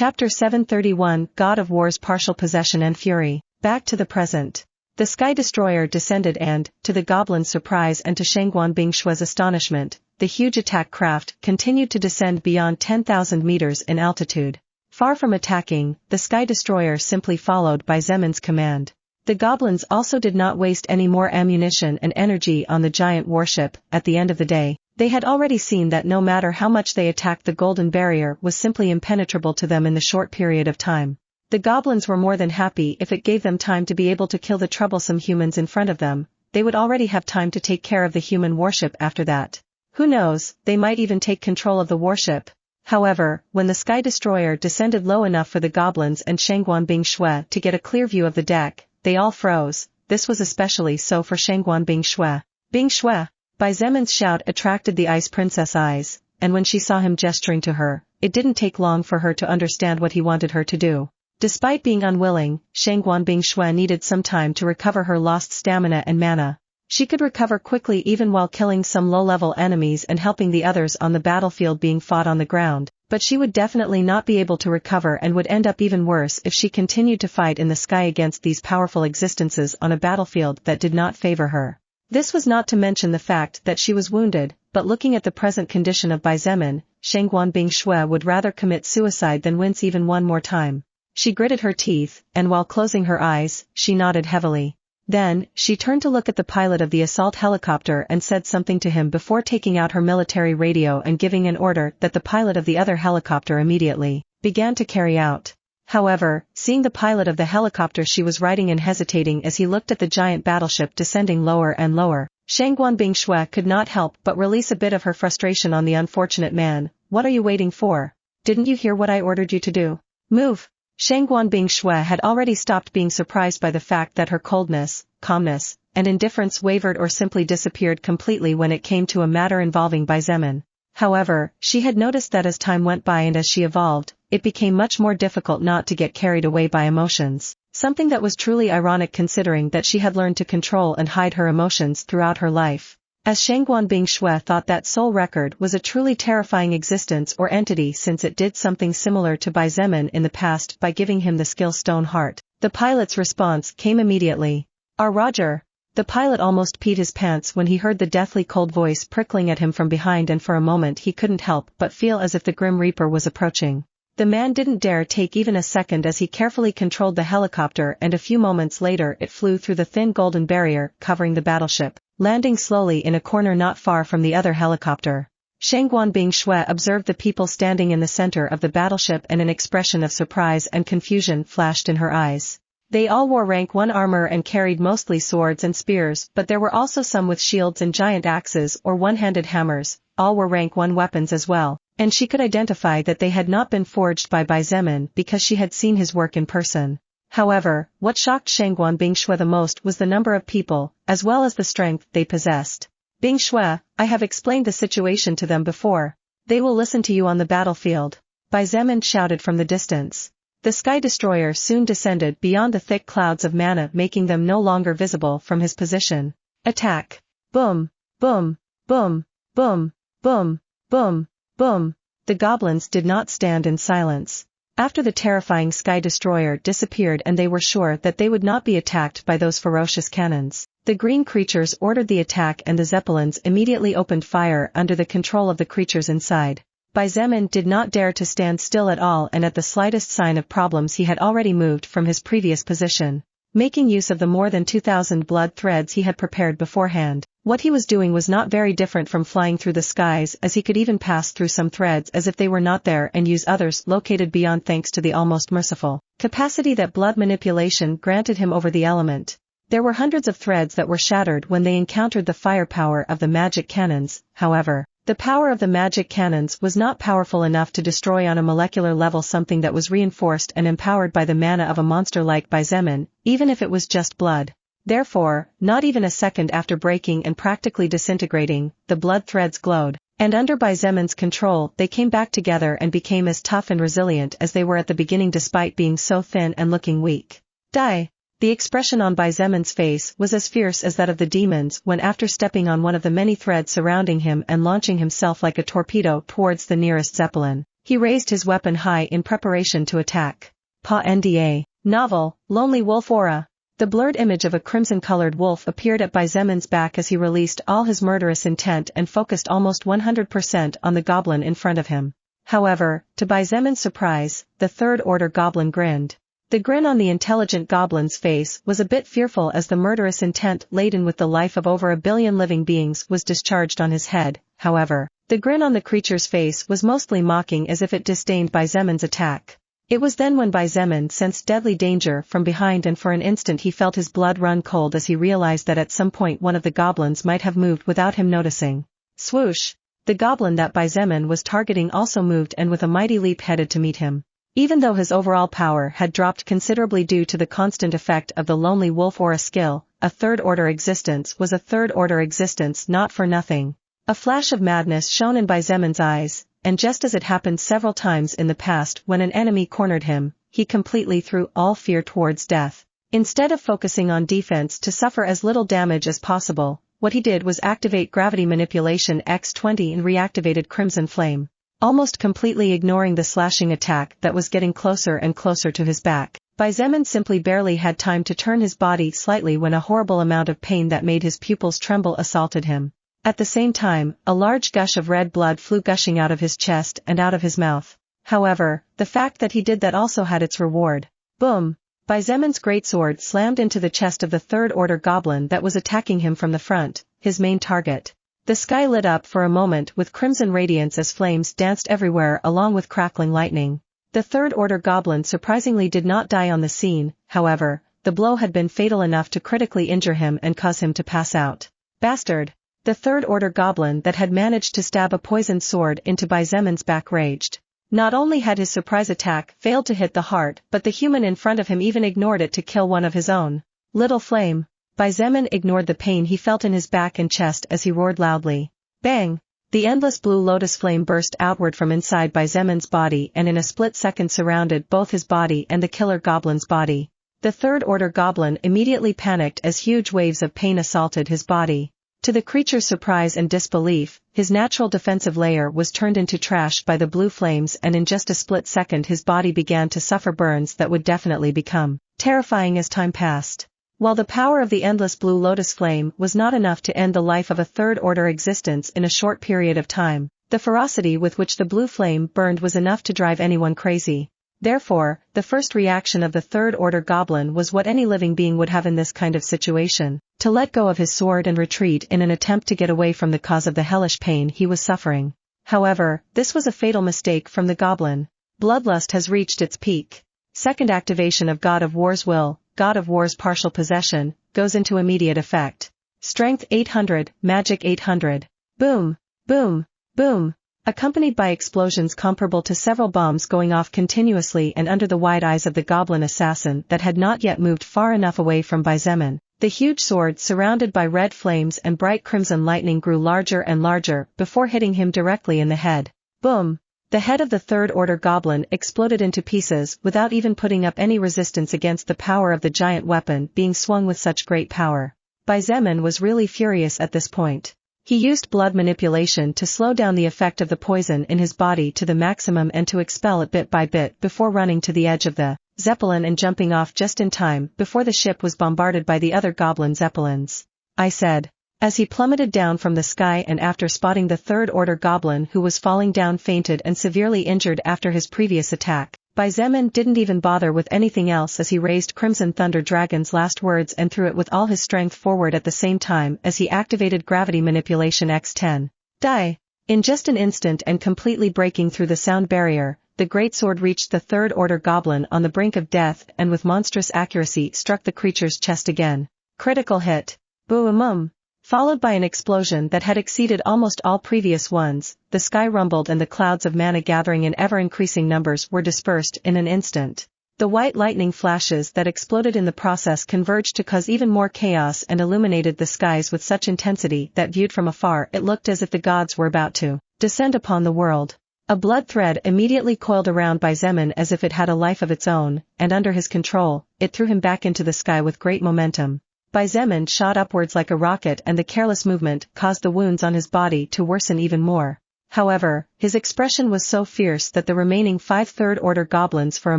Chapter 731 God of War's Partial Possession and Fury. Back to the present. The Sky Destroyer descended and, to the goblin's surprise and to Shangguan Bingshue's astonishment, the huge attack craft continued to descend beyond 10,000 meters in altitude. Far from attacking, the Sky Destroyer simply followed Bai Zemin's command. The goblins also did not waste any more ammunition and energy on the giant warship. At the end of the day, they had already seen that no matter how much they attacked, the golden barrier was simply impenetrable to them in the short period of time. The goblins were more than happy if it gave them time to be able to kill the troublesome humans in front of them. They would already have time to take care of the human warship after that. Who knows, they might even take control of the warship. However, when the Sky Destroyer descended low enough for the goblins and Shangguan Bingshue to get a clear view of the deck, they all froze. This was especially so for Shangguan Bingshue. Bingshue! Bai Zemin's shout attracted the Ice Princess' eyes, and when she saw him gesturing to her, it didn't take long for her to understand what he wanted her to do. Despite being unwilling, Shangguan Bingshue needed some time to recover her lost stamina and mana. She could recover quickly even while killing some low-level enemies and helping the others on the battlefield being fought on the ground, but she would definitely not be able to recover and would end up even worse if she continued to fight in the sky against these powerful existences on a battlefield that did not favor her. This was not to mention the fact that she was wounded, but looking at the present condition of Bai Zemin, Shangguan Bingshue would rather commit suicide than wince even one more time. She gritted her teeth, and while closing her eyes, she nodded heavily. Then, she turned to look at the pilot of the assault helicopter and said something to him before taking out her military radio and giving an order that the pilot of the other helicopter immediately began to carry out. However, seeing the pilot of the helicopter she was riding and hesitating as he looked at the giant battleship descending lower and lower, Shangguan Bingshue could not help but release a bit of her frustration on the unfortunate man. What are you waiting for? Didn't you hear what I ordered you to do? Move! Shangguan Bingshue had already stopped being surprised by the fact that her coldness, calmness, and indifference wavered or simply disappeared completely when it came to a matter involving Bai Zemin. However, she had noticed that as time went by and as she evolved, it became much more difficult not to get carried away by emotions, something that was truly ironic considering that she had learned to control and hide her emotions throughout her life. As Shangguan Bingshue thought that soul record was a truly terrifying existence or entity since it did something similar to Bai Zemin in the past by giving him the skill Stone Heart. The pilot's response came immediately. Roger. The pilot almost peed his pants when he heard the deathly cold voice prickling at him from behind, and for a moment he couldn't help but feel as if the Grim Reaper was approaching. The man didn't dare take even a second as he carefully controlled the helicopter, and a few moments later it flew through the thin golden barrier covering the battleship, landing slowly in a corner not far from the other helicopter. Shangguan Bingshue observed the people standing in the center of the battleship, and an expression of surprise and confusion flashed in her eyes. They all wore rank 1 armor and carried mostly swords and spears, but there were also some with shields and giant axes or one-handed hammers. All were rank 1 weapons as well, and she could identify that they had not been forged by Bai Zemin because she had seen his work in person. However, what shocked Shangguan Bingshue the most was the number of people, as well as the strength they possessed. Bingshue, I have explained the situation to them before. They will listen to you on the battlefield. Bai Zemin shouted from the distance. The Sky Destroyer soon descended beyond the thick clouds of mana, making them no longer visible from his position. Attack! Boom! Boom! Boom! Boom! Boom! Boom! Boom! The goblins did not stand in silence. After the terrifying Sky Destroyer disappeared and they were sure that they would not be attacked by those ferocious cannons, the green creatures ordered the attack, and the Zeppelins immediately opened fire under the control of the creatures inside. Bai Zemin did not dare to stand still at all, and at the slightest sign of problems he had already moved from his previous position, making use of the more than 2,000 blood threads he had prepared beforehand. What he was doing was not very different from flying through the skies, as he could even pass through some threads as if they were not there and use others located beyond, thanks to the almost merciful capacity that blood manipulation granted him over the element. There were hundreds of threads that were shattered when they encountered the firepower of the magic cannons. However, the power of the magic cannons was not powerful enough to destroy on a molecular level something that was reinforced and empowered by the mana of a monster like Bai Zemin, even if it was just blood. Therefore, not even a second after breaking and practically disintegrating, the blood threads glowed, and under Bai Zemin's control they came back together and became as tough and resilient as they were at the beginning despite being so thin and looking weak. Die! The expression on Bai Zemin's face was as fierce as that of the demons when, after stepping on one of the many threads surrounding him and launching himself like a torpedo towards the nearest Zeppelin, He raised his weapon high in preparation to attack. Pa-Nda. Novel, Lonely Wolf Aura. The blurred image of a crimson-colored wolf appeared at Baizemen's back as he released all his murderous intent and focused almost 100% on the goblin in front of him. However, to Baizemen's surprise, the Third Order goblin grinned. The grin on the intelligent goblin's face was a bit fearful as the murderous intent laden with the life of over 1 billion living beings was discharged on his head. However, the grin on the creature's face was mostly mocking as if it disdained Baizemen's attack. It was then when Baizemen sensed deadly danger from behind, and for an instant he felt his blood run cold as he realized that at some point one of the goblins might have moved without him noticing. Swoosh! The goblin that Baizemen was targeting also moved and with a mighty leap headed to meet him. Even though his overall power had dropped considerably due to the constant effect of the Lonely Wolf Aura skill, a third-order existence was a third-order existence not for nothing. A flash of madness shone in Baizemen's eyes, and just as it happened several times in the past when an enemy cornered him, he completely threw all fear towards death. Instead of focusing on defense to suffer as little damage as possible, what he did was activate Gravity Manipulation X20 and reactivated Crimson Flame. Almost completely ignoring the slashing attack that was getting closer and closer to his back, Baizemen simply barely had time to turn his body slightly when a horrible amount of pain that made his pupils tremble assaulted him. At the same time, a large gush of red blood flew gushing out of his chest and out of his mouth. However, the fact that he did that also had its reward. Boom! Baizemen's greatsword slammed into the chest of the Third Order goblin that was attacking him from the front, his main target. The sky lit up for a moment with crimson radiance as flames danced everywhere along with crackling lightning. The Third Order goblin surprisingly did not die on the scene. However, the blow had been fatal enough to critically injure him and cause him to pass out. Bastard! The Third Order goblin that had managed to stab a poisoned sword into Baizemen's back raged. Not only had his surprise attack failed to hit the heart, but the human in front of him even ignored it to kill one of his own. Little flame. Baizemen ignored the pain he felt in his back and chest as he roared loudly. Bang! The endless blue lotus flame burst outward from inside Baizemen's body and in a split second surrounded both his body and the killer goblin's body. The Third Order goblin immediately panicked as huge waves of pain assaulted his body. To the creature's surprise and disbelief, his natural defensive layer was turned into trash by the blue flames, and in just a split second his body began to suffer burns that would definitely become terrifying as time passed. While the power of the endless blue lotus flame was not enough to end the life of a Third Order existence in a short period of time, the ferocity with which the blue flame burned was enough to drive anyone crazy. Therefore, the first reaction of the Third Order goblin was what any living being would have in this kind of situation: to let go of his sword and retreat in an attempt to get away from the cause of the hellish pain he was suffering. However, this was a fatal mistake from the goblin. Bloodlust has reached its peak. Second activation of God of War's Will, God of War's partial possession, goes into immediate effect. Strength 800, Magic 800. Boom! Boom! Boom! Accompanied by explosions comparable to several bombs going off continuously and under the wide eyes of the goblin assassin that had not yet moved far enough away from Baizemen, the huge sword surrounded by red flames and bright crimson lightning grew larger and larger before hitting him directly in the head. Boom! The head of the Third Order goblin exploded into pieces without even putting up any resistance against the power of the giant weapon being swung with such great power. Baizemen was really furious at this point. He used blood manipulation to slow down the effect of the poison in his body to the maximum and to expel it bit by bit before running to the edge of the Zeppelin and jumping off just in time before the ship was bombarded by the other goblin Zeppelins. I said, as he plummeted down from the sky, and after spotting the Third Order goblin who was falling down fainted and severely injured after his previous attack. Baizemen didn't even bother with anything else as he raised Crimson Thunder Dragon's last words and threw it with all his strength forward at the same time as he activated Gravity Manipulation X10. Die! In just an instant and completely breaking through the sound barrier, the greatsword reached the Third Order goblin on the brink of death and with monstrous accuracy struck the creature's chest again. Critical hit. Boom! Followed by an explosion that had exceeded almost all previous ones, the sky rumbled and the clouds of mana gathering in ever-increasing numbers were dispersed in an instant. The white lightning flashes that exploded in the process converged to cause even more chaos and illuminated the skies with such intensity that viewed from afar it looked as if the gods were about to descend upon the world. A blood thread immediately coiled around Baizemen as if it had a life of its own, and under his control, it threw him back into the sky with great momentum. Baizemen shot upwards like a rocket and the careless movement caused the wounds on his body to worsen even more. However, his expression was so fierce that the remaining 5 third-order goblins for a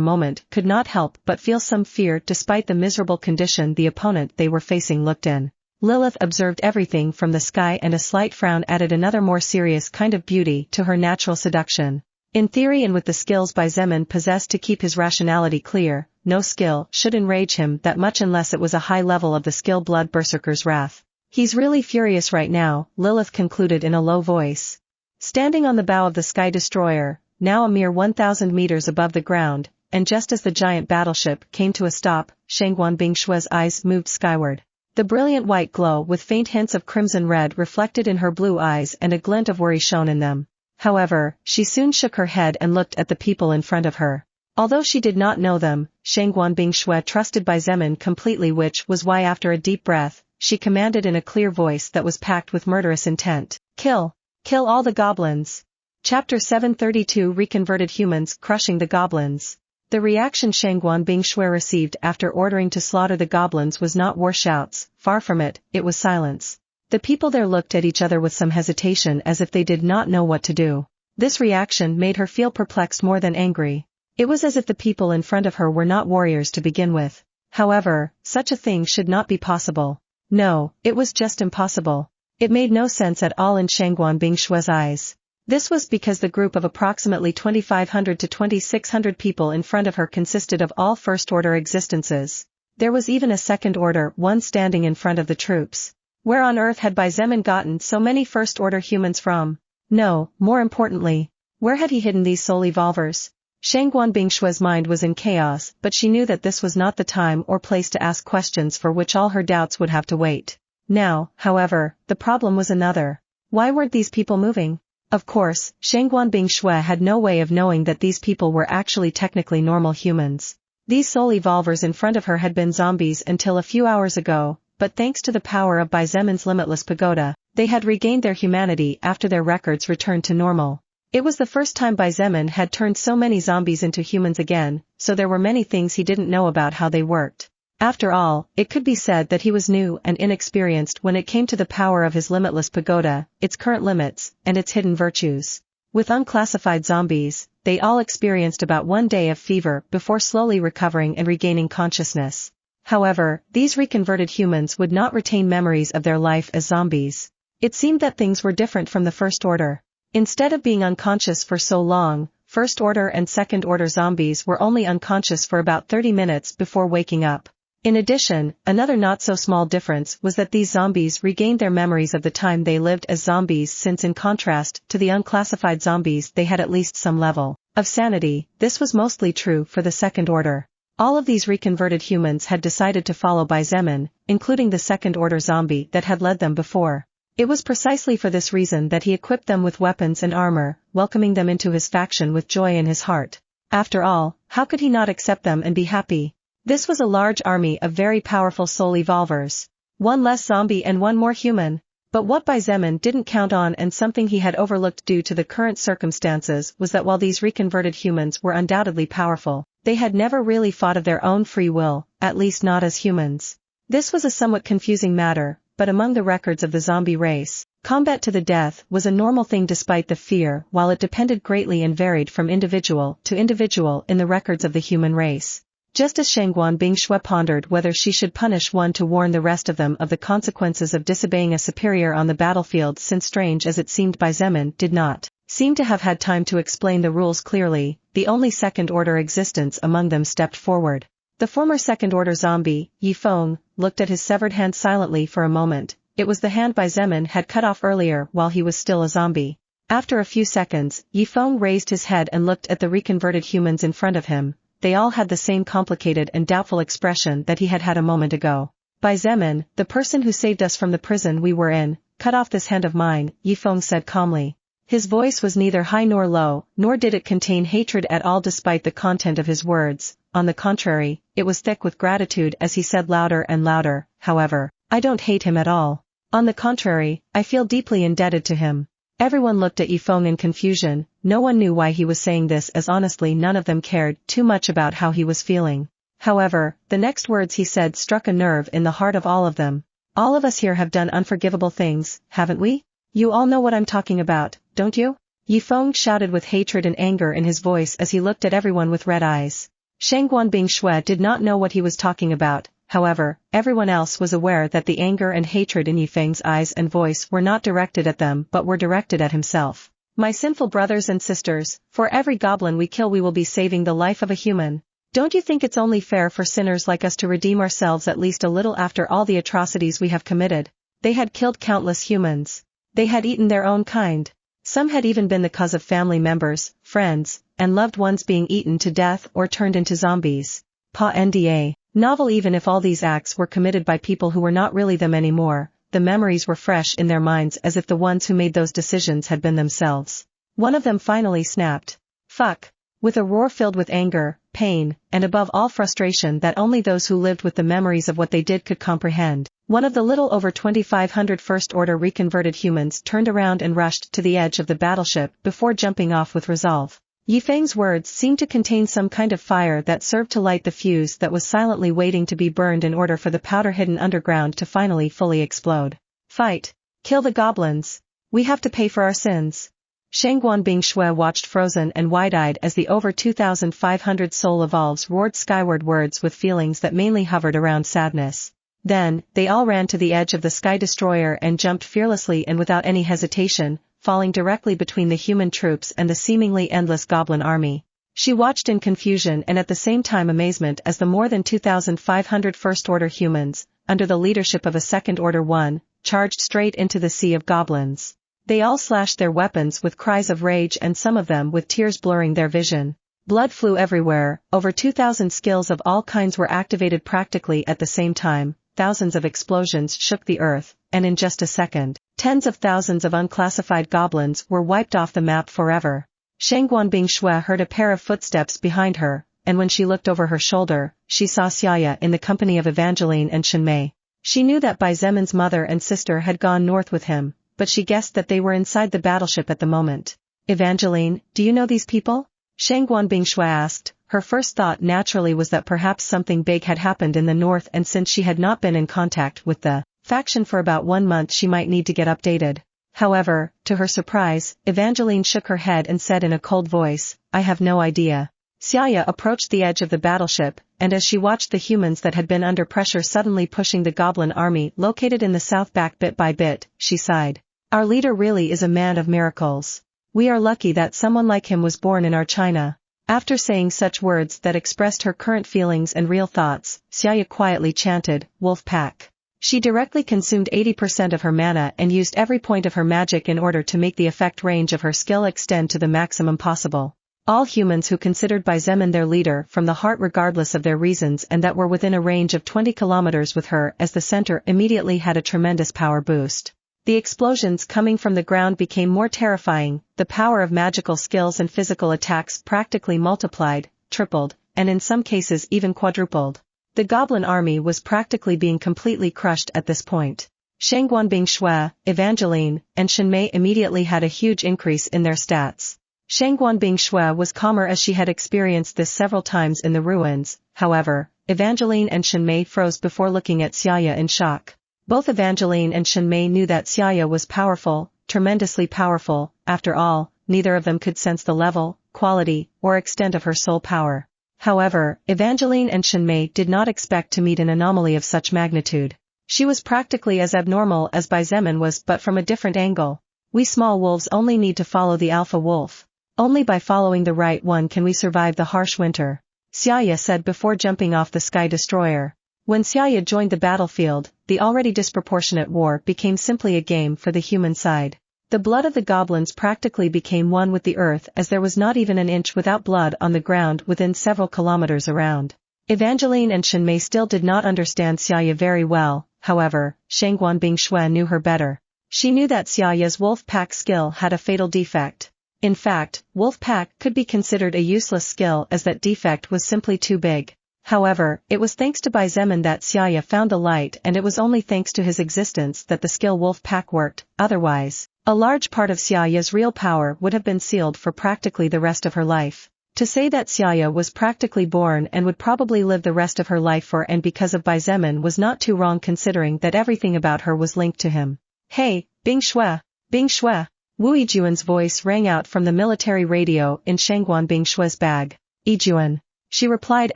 moment could not help but feel some fear despite the miserable condition the opponent they were facing looked in. Lilith observed everything from the sky, and a slight frown added another more serious kind of beauty to her natural seduction. In theory, and with the skills Xietain possessed to keep his rationality clear, no skill should enrage him that much unless it was a high level of the skill blood berserker's wrath. He's really furious right now, Lilith concluded in a low voice. Standing on the bow of the Sky Destroyer, now a mere 1,000 meters above the ground, and just as the giant battleship came to a stop, Shangguan Bingshue's eyes moved skyward. The brilliant white glow with faint hints of crimson red reflected in her blue eyes, and a glint of worry shone in them. However, she soon shook her head and looked at the people in front of her. Although she did not know them, Shangguan Bingshue trusted Xietain completely, which was why after a deep breath, she commanded in a clear voice that was packed with murderous intent. Kill! Kill all the goblins! Chapter 732 Reconverted Humans Crushing the Goblins. The reaction Shangguan Bingshue received after ordering to slaughter the goblins was not war shouts, far from it, it was silence. The people there looked at each other with some hesitation as if they did not know what to do. This reaction made her feel perplexed more than angry. It was as if the people in front of her were not warriors to begin with. However, such a thing should not be possible. No, it was just impossible. It made no sense at all in Shangguan Bingshue's eyes. This was because the group of approximately 2,500 to 2,600 people in front of her consisted of all first-order existences. There was even a second-order one standing in front of the troops. Where on earth had Xietain gotten so many first-order humans from? No, more importantly, where had he hidden these soul evolvers? Shangguan Bingshue's mind was in chaos, but she knew that this was not the time or place to ask questions for which all her doubts would have to wait. Now, however, the problem was another. Why weren't these people moving? Of course, Shangguan Bingshue had no way of knowing that these people were actually technically normal humans. These soul evolvers in front of her had been zombies until a few hours ago, but thanks to the power of Xietan's limitless pagoda, they had regained their humanity after their records returned to normal. It was the first time Xietain had turned so many zombies into humans again, so there were many things he didn't know about how they worked. After all, it could be said that he was new and inexperienced when it came to the power of his limitless pagoda, its current limits, and its hidden virtues. With unclassified zombies, they all experienced about 1 day of fever before slowly recovering and regaining consciousness. However, these reconverted humans would not retain memories of their life as zombies. It seemed that things were different from the First Order. Instead of being unconscious for so long, First Order and Second Order zombies were only unconscious for about 30 minutes before waking up. In addition, another not-so-small difference was that these zombies regained their memories of the time they lived as zombies, since in contrast to the unclassified zombies they had at least some level of sanity. This was mostly true for the Second Order. All of these reconverted humans had decided to follow Xietain, including the Second Order zombie that had led them before. It was precisely for this reason that he equipped them with weapons and armor, welcoming them into his faction with joy in his heart. After all, how could he not accept them and be happy? This was a large army of very powerful soul evolvers. One less zombie and one more human. But what Xietain didn't count on, and something he had overlooked due to the current circumstances, was that while these reconverted humans were undoubtedly powerful, they had never really fought of their own free will, at least not as humans. This was a somewhat confusing matter, but among the records of the zombie race, combat to the death was a normal thing despite the fear, while it depended greatly and varied from individual to individual in the records of the human race. Just as Shangguan Bingshue pondered whether she should punish one to warn the rest of them of the consequences of disobeying a superior on the battlefield, since strange as it seemed Xietain did not seem to have had time to explain the rules clearly, the only second-order existence among them stepped forward. The former second-order zombie, Yifeng, looked at his severed hand silently for a moment. It was the hand Xietain had cut off earlier while he was still a zombie. After a few seconds, Yifeng raised his head and looked at the reconverted humans in front of him. They all had the same complicated and doubtful expression that he had had a moment ago. Xietain, the person who saved us from the prison we were in, cut off this hand of mine, Yifeng said calmly. His voice was neither high nor low, nor did it contain hatred at all despite the content of his words. On the contrary, it was thick with gratitude as he said louder and louder, however, I don't hate him at all. On the contrary, I feel deeply indebted to him. Everyone looked at Yifeng in confusion. No one knew why he was saying this, as honestly none of them cared too much about how he was feeling. However, the next words he said struck a nerve in the heart of all of them. All of us here have done unforgivable things, haven't we? You all know what I'm talking about, don't you? Yifeng shouted with hatred and anger in his voice as he looked at everyone with red eyes. Shangguan Bingshui did not know what he was talking about, however, everyone else was aware that the anger and hatred in Yifeng's eyes and voice were not directed at them but were directed at himself. My sinful brothers and sisters, for every goblin we kill we will be saving the life of a human. Don't you think it's only fair for sinners like us to redeem ourselves at least a little after all the atrocities we have committed? They had killed countless humans. They had eaten their own kind. Some had even been the cause of family members, friends, and loved ones being eaten to death or turned into zombies. Pa-nda. Novel. Even if all these acts were committed by people who were not really them anymore, the memories were fresh in their minds as if the ones who made those decisions had been themselves. One of them finally snapped. Fuck. With a roar filled with anger, pain, and above all frustration that only those who lived with the memories of what they did could comprehend, one of the little over 2,500 First Order reconverted humans turned around and rushed to the edge of the battleship before jumping off with resolve. Yifeng's words seemed to contain some kind of fire that served to light the fuse that was silently waiting to be burned in order for the powder hidden underground to finally fully explode. Fight! Kill the goblins! We have to pay for our sins! Shangguan Bingshui watched frozen and wide-eyed as the over 2,500 soul evolves roared skyward words with feelings that mainly hovered around sadness. Then, they all ran to the edge of the Sky Destroyer and jumped fearlessly and without any hesitation, falling directly between the human troops and the seemingly endless goblin army. She watched in confusion and at the same time amazement as the more than 2,500 First Order humans, under the leadership of a Second Order one, charged straight into the sea of goblins. They all slashed their weapons with cries of rage and some of them with tears blurring their vision. Blood flew everywhere, over 2,000 skills of all kinds were activated practically at the same time, thousands of explosions shook the earth, and in just a second, tens of thousands of unclassified goblins were wiped off the map forever. Shangguan Bingshui heard a pair of footsteps behind her, and when she looked over her shoulder, she saw Xietain in the company of Evangeline and Shenmei. She knew that Bai Zemin's mother and sister had gone north with him, but she guessed that they were inside the battleship at the moment. Evangeline, do you know these people? Shangguan Bingshui asked. Her first thought naturally was that perhaps something big had happened in the north, and since she had not been in contact with the faction for about 1 month she might need to get updated. However, to her surprise, Evangeline shook her head and said in a cold voice, I have no idea. Xietain approached the edge of the battleship, and as she watched the humans that had been under pressure suddenly pushing the goblin army located in the south back bit by bit, she sighed. Our leader really is a man of miracles. We are lucky that someone like him was born in our China. After saying such words that expressed her current feelings and real thoughts, Xietain quietly chanted, Wolf Pack. She directly consumed 80% of her mana and used every point of her magic in order to make the effect range of her skill extend to the maximum possible. All humans who considered Bai Zemin their leader from the heart regardless of their reasons and that were within a range of 20 kilometers with her as the center immediately had a tremendous power boost. The explosions coming from the ground became more terrifying, the power of magical skills and physical attacks practically multiplied, tripled, and in some cases even quadrupled. The goblin army was practically being completely crushed at this point. Shangguan Bingshui, Evangeline, and Shenmei immediately had a huge increase in their stats. Shangguan Bingshui was calmer as she had experienced this several times in the ruins, however, Evangeline and Shenmei froze before looking at Xietain in shock. Both Evangeline and Shenmei knew that Xietain was powerful, tremendously powerful. After all, neither of them could sense the level, quality, or extent of her soul power. However, Evangeline and Shenmei did not expect to meet an anomaly of such magnitude. She was practically as abnormal as Bai Zemin was, but from a different angle. We small wolves only need to follow the alpha wolf. Only by following the right one can we survive the harsh winter, Xietain said before jumping off the Sky Destroyer. When Xietain joined the battlefield, the already disproportionate war became simply a game for the human side. The blood of the goblins practically became one with the earth as there was not even an inch without blood on the ground within several kilometers around. Evangeline and Shenmei still did not understand Xietain very well, however, Shangguan Bingshui knew her better. She knew that Xiaoya's wolf pack skill had a fatal defect. In fact, wolf pack could be considered a useless skill as that defect was simply too big. However, it was thanks to Bai Zemin that Xietain found the light, and it was only thanks to his existence that the skill wolf pack worked. Otherwise, a large part of Xiaoya's real power would have been sealed for practically the rest of her life. To say that Xietain was practically born and would probably live the rest of her life for and because of Bai Zemin was not too wrong considering that everything about her was linked to him. Hey, Bingshui! Bingshui! Wu Yijuan's voice rang out from the military radio in Shangguan Bingshua's bag. Yijuan. She replied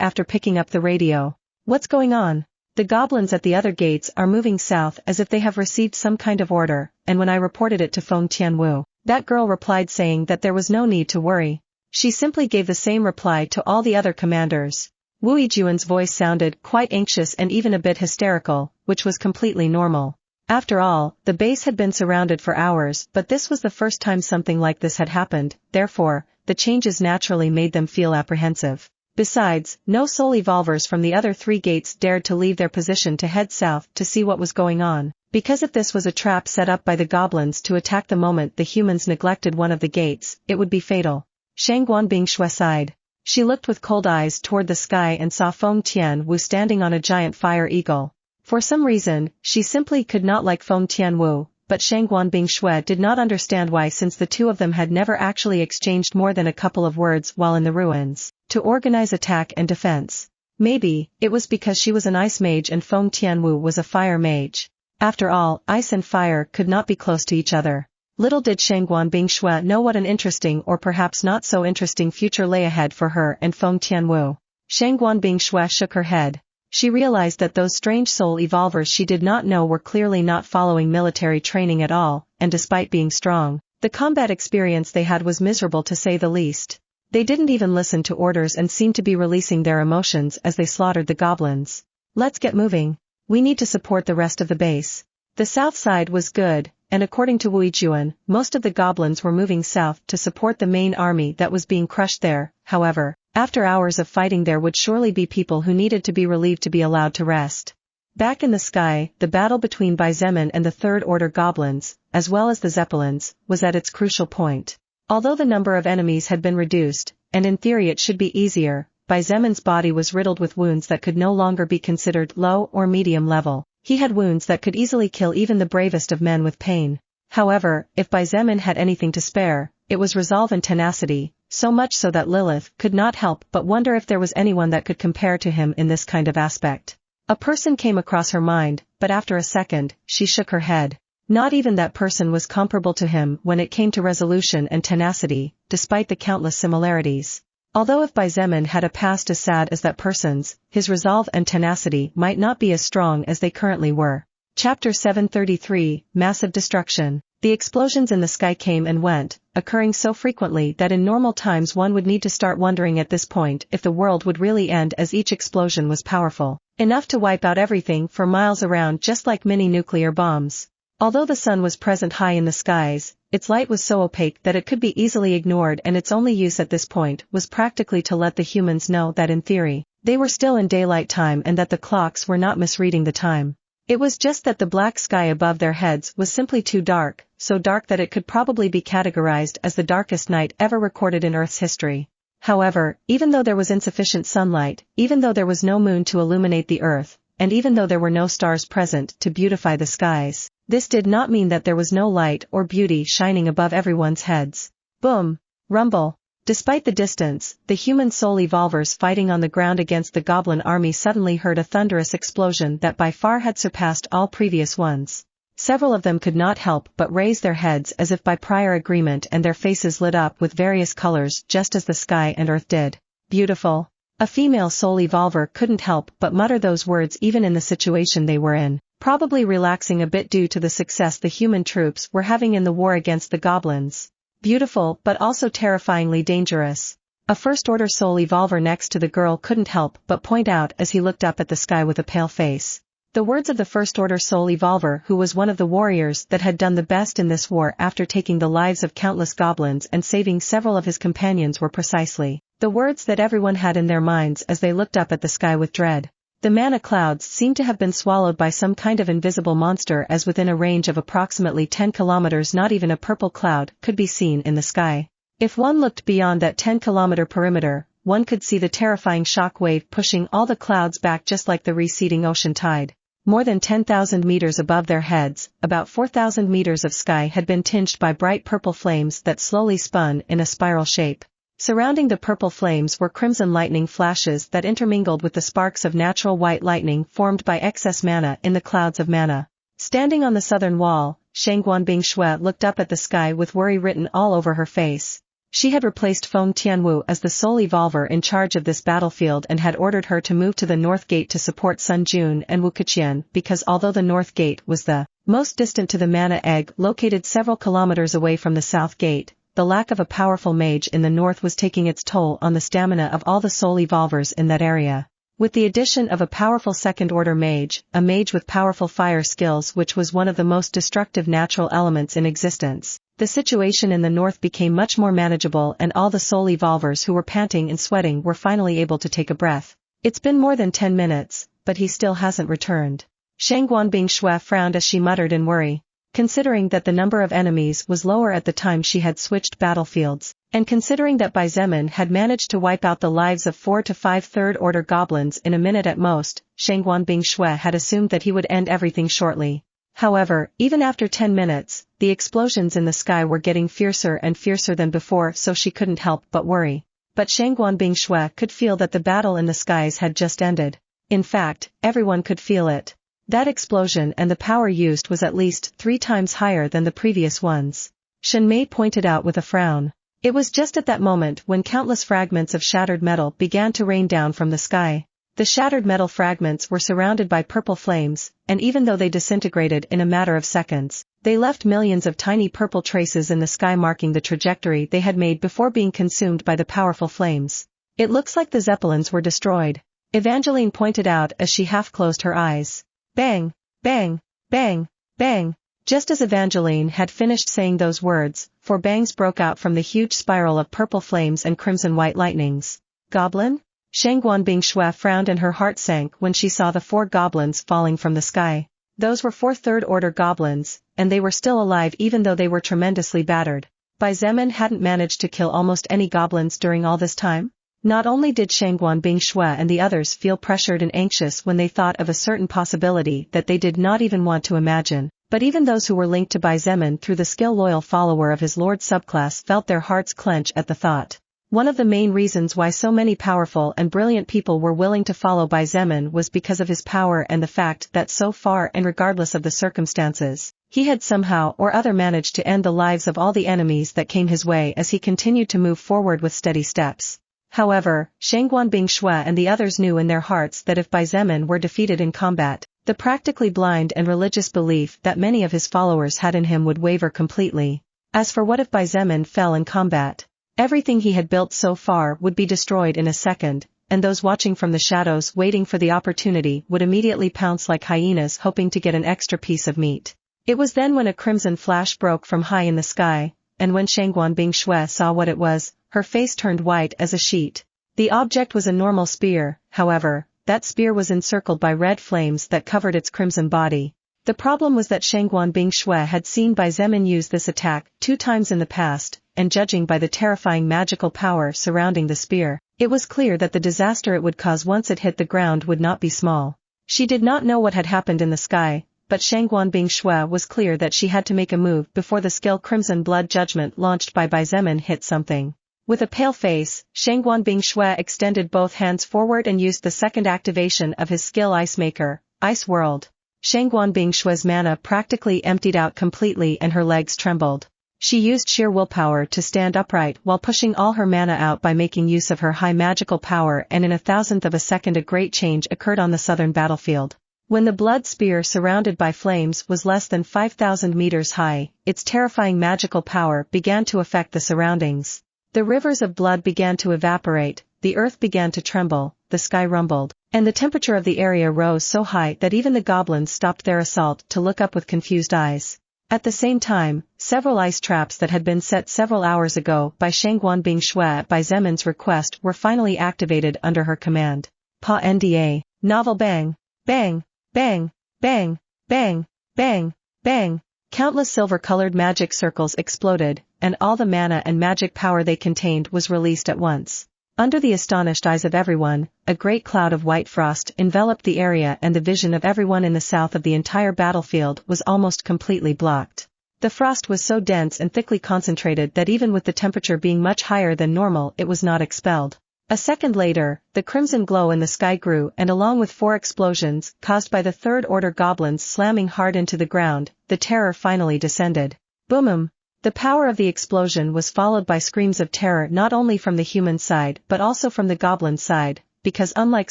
after picking up the radio. What's going on? The goblins at the other gates are moving south as if they have received some kind of order, and when I reported it to Feng Tianwu, that girl replied saying that there was no need to worry. She simply gave the same reply to all the other commanders. Wu Yijuan's voice sounded quite anxious and even a bit hysterical, which was completely normal. After all, the base had been surrounded for hours, but this was the first time something like this had happened, therefore, the changes naturally made them feel apprehensive. Besides, no soul evolvers from the other 3 gates dared to leave their position to head south to see what was going on, because if this was a trap set up by the goblins to attack the moment the humans neglected one of the gates, it would be fatal. Shangguan Bingshue sighed. She looked with cold eyes toward the sky and saw Feng Tianwu standing on a giant fire eagle. For some reason, she simply could not like Feng Tianwu, but Shangguan Bingshue did not understand why, since the two of them had never actually exchanged more than a couple of words while in the ruins, to organize attack and defense. Maybe, it was because she was an ice mage and Feng Tianwu was a fire mage. After all, ice and fire could not be close to each other. Little did Shangguan Bingshue know what an interesting or perhaps not so interesting future lay ahead for her and Feng Tianwu. Shangguan Bingshue shook her head. She realized that those strange soul evolvers she did not know were clearly not following military training at all, and despite being strong, the combat experience they had was miserable to say the least. They didn't even listen to orders and seemed to be releasing their emotions as they slaughtered the goblins. Let's get moving. We need to support the rest of the base. The south side was good, and according to Wu Yijuan, most of the goblins were moving south to support the main army that was being crushed there. However, after hours of fighting there would surely be people who needed to be relieved to be allowed to rest. Back in the sky, the battle between Baizemen and the Third Order goblins, as well as the Zeppelins, was at its crucial point. Although the number of enemies had been reduced, and in theory it should be easier, Baizemen's body was riddled with wounds that could no longer be considered low or medium level. He had wounds that could easily kill even the bravest of men with pain. However, if Baizemen had anything to spare, it was resolve and tenacity, so much so that Lilith could not help but wonder if there was anyone that could compare to him in this kind of aspect. A person came across her mind, but after a second, she shook her head. Not even that person was comparable to him when it came to resolution and tenacity, despite the countless similarities. Although if Baizemen had a past as sad as that person's, his resolve and tenacity might not be as strong as they currently were. Chapter 733, Massive Destruction. The explosions in the sky came and went, occurring so frequently that in normal times one would need to start wondering at this point if the world would really end, as each explosion was powerful enough to wipe out everything for miles around, just like mini nuclear bombs. Although the sun was present high in the skies, its light was so opaque that it could be easily ignored, and its only use at this point was practically to let the humans know that in theory, they were still in daylight time and that the clocks were not misreading the time. It was just that the black sky above their heads was simply too dark, so dark that it could probably be categorized as the darkest night ever recorded in Earth's history. However, even though there was insufficient sunlight, even though there was no moon to illuminate the Earth, and even though there were no stars present to beautify the skies, this did not mean that there was no light or beauty shining above everyone's heads. Boom! Rumble! Despite the distance, the human soul evolvers fighting on the ground against the goblin army suddenly heard a thunderous explosion that by far had surpassed all previous ones. Several of them could not help but raise their heads as if by prior agreement, and their faces lit up with various colors just as the sky and earth did. Beautiful. A female soul evolver couldn't help but mutter those words even in the situation they were in, probably relaxing a bit due to the success the human troops were having in the war against the goblins. Beautiful but also terrifyingly dangerous. A first-order soul evolver next to the girl couldn't help but point out as he looked up at the sky with a pale face. The words of the first-order soul evolver, who was one of the warriors that had done the best in this war after taking the lives of countless goblins and saving several of his companions, were precisely the words that everyone had in their minds as they looked up at the sky with dread. The mana clouds seemed to have been swallowed by some kind of invisible monster, as within a range of approximately 10 kilometers not even a purple cloud could be seen in the sky. If one looked beyond that 10-kilometer perimeter, one could see the terrifying shock wave pushing all the clouds back just like the receding ocean tide. More than 10,000 meters above their heads, about 4,000 meters of sky had been tinged by bright purple flames that slowly spun in a spiral shape. Surrounding the purple flames were crimson lightning flashes that intermingled with the sparks of natural white lightning formed by excess mana in the clouds of mana. Standing on the southern wall, Shangguan Bingshui looked up at the sky with worry written all over her face. She had replaced Feng Tianwu as the sole evolver in charge of this battlefield and had ordered her to move to the North Gate to support Sun Jun and Wu Keqian because although the North Gate was the most distant to the Mana Egg located several kilometers away from the South Gate, the lack of a powerful mage in the north was taking its toll on the stamina of all the soul evolvers in that area. With the addition of a powerful second-order mage, a mage with powerful fire skills which was one of the most destructive natural elements in existence, the situation in the north became much more manageable and all the soul evolvers who were panting and sweating were finally able to take a breath. It's been more than 10 minutes, but he still hasn't returned. Shangguan Bingshui frowned as she muttered in worry. Considering that the number of enemies was lower at the time she had switched battlefields, and considering that Bai Zemin had managed to wipe out the lives of 4 to 5 third-order goblins in a minute at most, Shangguan Bingshui had assumed that he would end everything shortly. However, even after 10 minutes, the explosions in the sky were getting fiercer and fiercer than before, so she couldn't help but worry. But Shangguan Bingshui could feel that the battle in the skies had just ended. In fact, everyone could feel it. That explosion and the power used was at least 3 times higher than the previous ones. Shen Mei pointed out with a frown. It was just at that moment when countless fragments of shattered metal began to rain down from the sky. The shattered metal fragments were surrounded by purple flames, and even though they disintegrated in a matter of seconds, they left millions of tiny purple traces in the sky marking the trajectory they had made before being consumed by the powerful flames. It looks like the Zeppelins were destroyed, Evangeline pointed out as she half closed her eyes. Bang, bang, bang, bang. Just as Evangeline had finished saying those words, 4 bangs broke out from the huge spiral of purple flames and crimson-white lightnings. Goblin? Shangguan Bingshui frowned and her heart sank when she saw the 4 goblins falling from the sky. Those were 4 third-order goblins, and they were still alive even though they were tremendously battered. Bai Zemin hadn't managed to kill almost any goblins during all this time? Not only did Shangguan Bingshui and the others feel pressured and anxious when they thought of a certain possibility that they did not even want to imagine, but even those who were linked to Bai Zemin through the skill-loyal follower of his lord subclass felt their hearts clench at the thought. One of the main reasons why so many powerful and brilliant people were willing to follow Bai Zemin was because of his power and the fact that so far and regardless of the circumstances, he had somehow or other managed to end the lives of all the enemies that came his way as he continued to move forward with steady steps. However, Shangguan Bingshui and the others knew in their hearts that if Bai Zemin were defeated in combat, the practically blind and religious belief that many of his followers had in him would waver completely. As for what if Bai Zemin fell in combat? Everything he had built so far would be destroyed in a second, and those watching from the shadows waiting for the opportunity would immediately pounce like hyenas hoping to get an extra piece of meat. It was then when a crimson flash broke from high in the sky, and when Shangguan Bingshui saw what it was, her face turned white as a sheet. The object was a normal spear, however, that spear was encircled by red flames that covered its crimson body. The problem was that Shangguan Bingshui had seen Bai Zemin use this attack 2 times in the past, and judging by the terrifying magical power surrounding the spear, it was clear that the disaster it would cause once it hit the ground would not be small. She did not know what had happened in the sky, but Shangguan Bingshui was clear that she had to make a move before the skill Crimson Blood Judgment launched by Bai Zemin hit something. With a pale face, Shangguan Bingshui extended both hands forward and used the second activation of his skill Ice Maker, Ice World. Shangguan Bingshui's mana practically emptied out completely and her legs trembled. She used sheer willpower to stand upright while pushing all her mana out by making use of her high magical power, and in a thousandth of a second a great change occurred on the southern battlefield. When the blood spear surrounded by flames was less than 5,000 meters high, its terrifying magical power began to affect the surroundings. The rivers of blood began to evaporate, the earth began to tremble, the sky rumbled, and the temperature of the area rose so high that even the goblins stopped their assault to look up with confused eyes. At the same time, several ice traps that had been set several hours ago by Shangguan Bingshui at Bai Zemin's request were finally activated under her command. Pa Nda. Novel bang, bang, bang, bang, bang, bang, bang. Countless silver-colored magic circles exploded, and all the mana and magic power they contained was released at once. Under the astonished eyes of everyone, a great cloud of white frost enveloped the area, and the vision of everyone in the south of the entire battlefield was almost completely blocked. The frost was so dense and thickly concentrated that even with the temperature being much higher than normal it was not expelled. A second later, the crimson glow in the sky grew, and along with 4 explosions, caused by the third-order goblins slamming hard into the ground, the terror finally descended. Boom! The power of the explosion was followed by screams of terror not only from the human side but also from the goblin side, because unlike